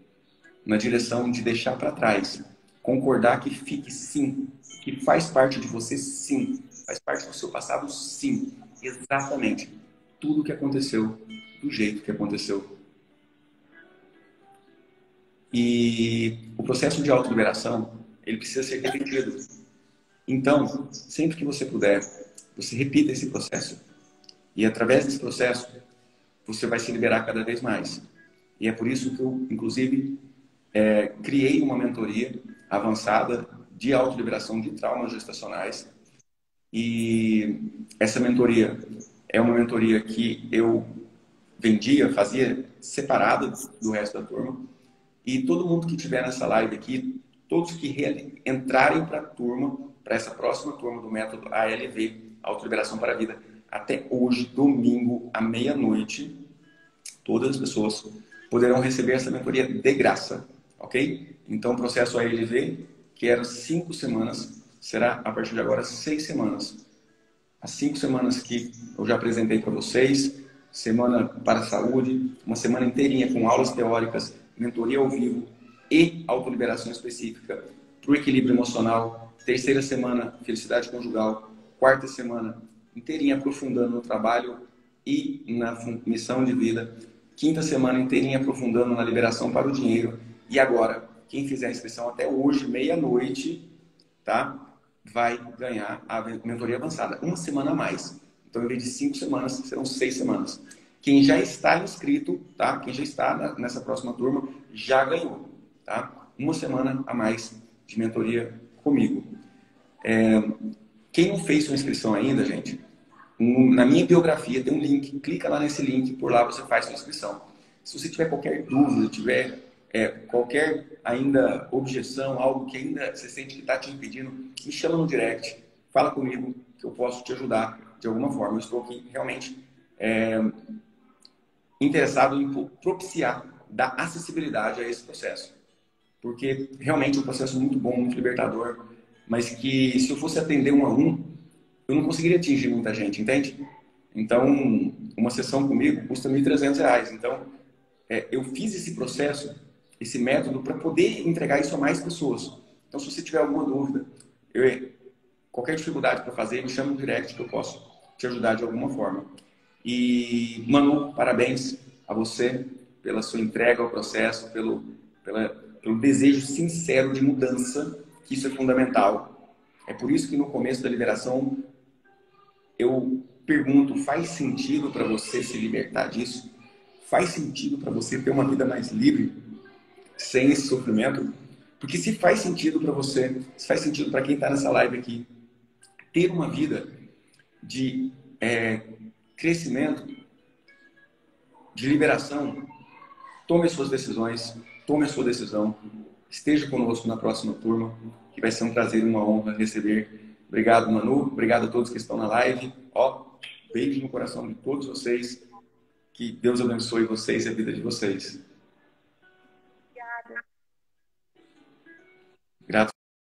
Na direção de deixar para trás. Concordar que fique sim. Que faz parte de você sim. Faz parte do seu passado sim. Exatamente. Tudo que aconteceu do jeito que aconteceu. E o processo de autoliberação, ele precisa ser repetido. Então, sempre que você puder, você repita esse processo. E através desse processo, você vai se liberar cada vez mais. E é por isso que eu, inclusive, criei uma mentoria avançada de autoliberação de traumas gestacionais. E essa mentoria é uma mentoria que eu vendia, fazia separada do resto da turma. E todo mundo que estiver nessa live aqui, todos que entrarem para a turma, para essa próxima turma do método ALV, Autoliberação para a Vida, até hoje, domingo, à meia-noite, todas as pessoas poderão receber essa mentoria de graça, ok? Então, o processo ALV, que era 5 semanas, será a partir de agora 6 semanas. As 5 semanas que eu já apresentei para vocês, semana para a saúde, uma semana inteirinha com aulas teóricas, mentoria ao vivo e autoliberação específica para o equilíbrio emocional. Terceira semana, felicidade conjugal. Quarta semana, inteirinha aprofundando no trabalho e na missão de vida. Quinta semana inteirinha aprofundando na liberação para o dinheiro. E agora, quem fizer a inscrição até hoje, meia-noite, tá? Vai ganhar a mentoria avançada. Uma semana a mais. Então, em vez de 5 semanas, serão 6 semanas. Quem já está inscrito, tá? Quem já está nessa próxima turma, já ganhou, tá? Uma semana a mais de mentoria comigo. Quem não fez sua inscrição ainda, gente, na minha biografia tem um link. Clica lá nesse link, por lá você faz sua inscrição. Se você tiver qualquer dúvida, tiver qualquer ainda objeção, algo que ainda você sente que está te impedindo, me chama no direct, fala comigo que eu posso te ajudar de alguma forma. Eu estou aqui realmente interessado em propiciar, dar acessibilidade a esse processo, porque realmente é um processo muito bom, muito libertador, mas que se eu fosse atender um a um, eu não conseguiria atingir muita gente, entende? Então, uma sessão comigo custa R$ 1.300. Então, eu fiz esse processo, esse método, para poder entregar isso a mais pessoas. Então, se você tiver alguma dúvida, qualquer dificuldade para fazer, me chama no direct que eu posso te ajudar de alguma forma. E, Manu, parabéns a você pela sua entrega ao processo, pelo desejo sincero de mudança, que isso é fundamental. É por isso que no começo da liberação eu pergunto, faz sentido para você se libertar disso? Faz sentido para você ter uma vida mais livre, sem esse sofrimento? Porque se faz sentido para você, se faz sentido para quem está nessa live aqui, ter uma vida de crescimento, de liberação, tome as suas decisões, tome a sua decisão, esteja conosco na próxima turma, que vai ser um prazer e uma honra receber. Obrigado, Manu, obrigado a todos que estão na live. Beijo no coração de todos vocês, que Deus abençoe vocês e a vida de vocês. Obrigada. Grato.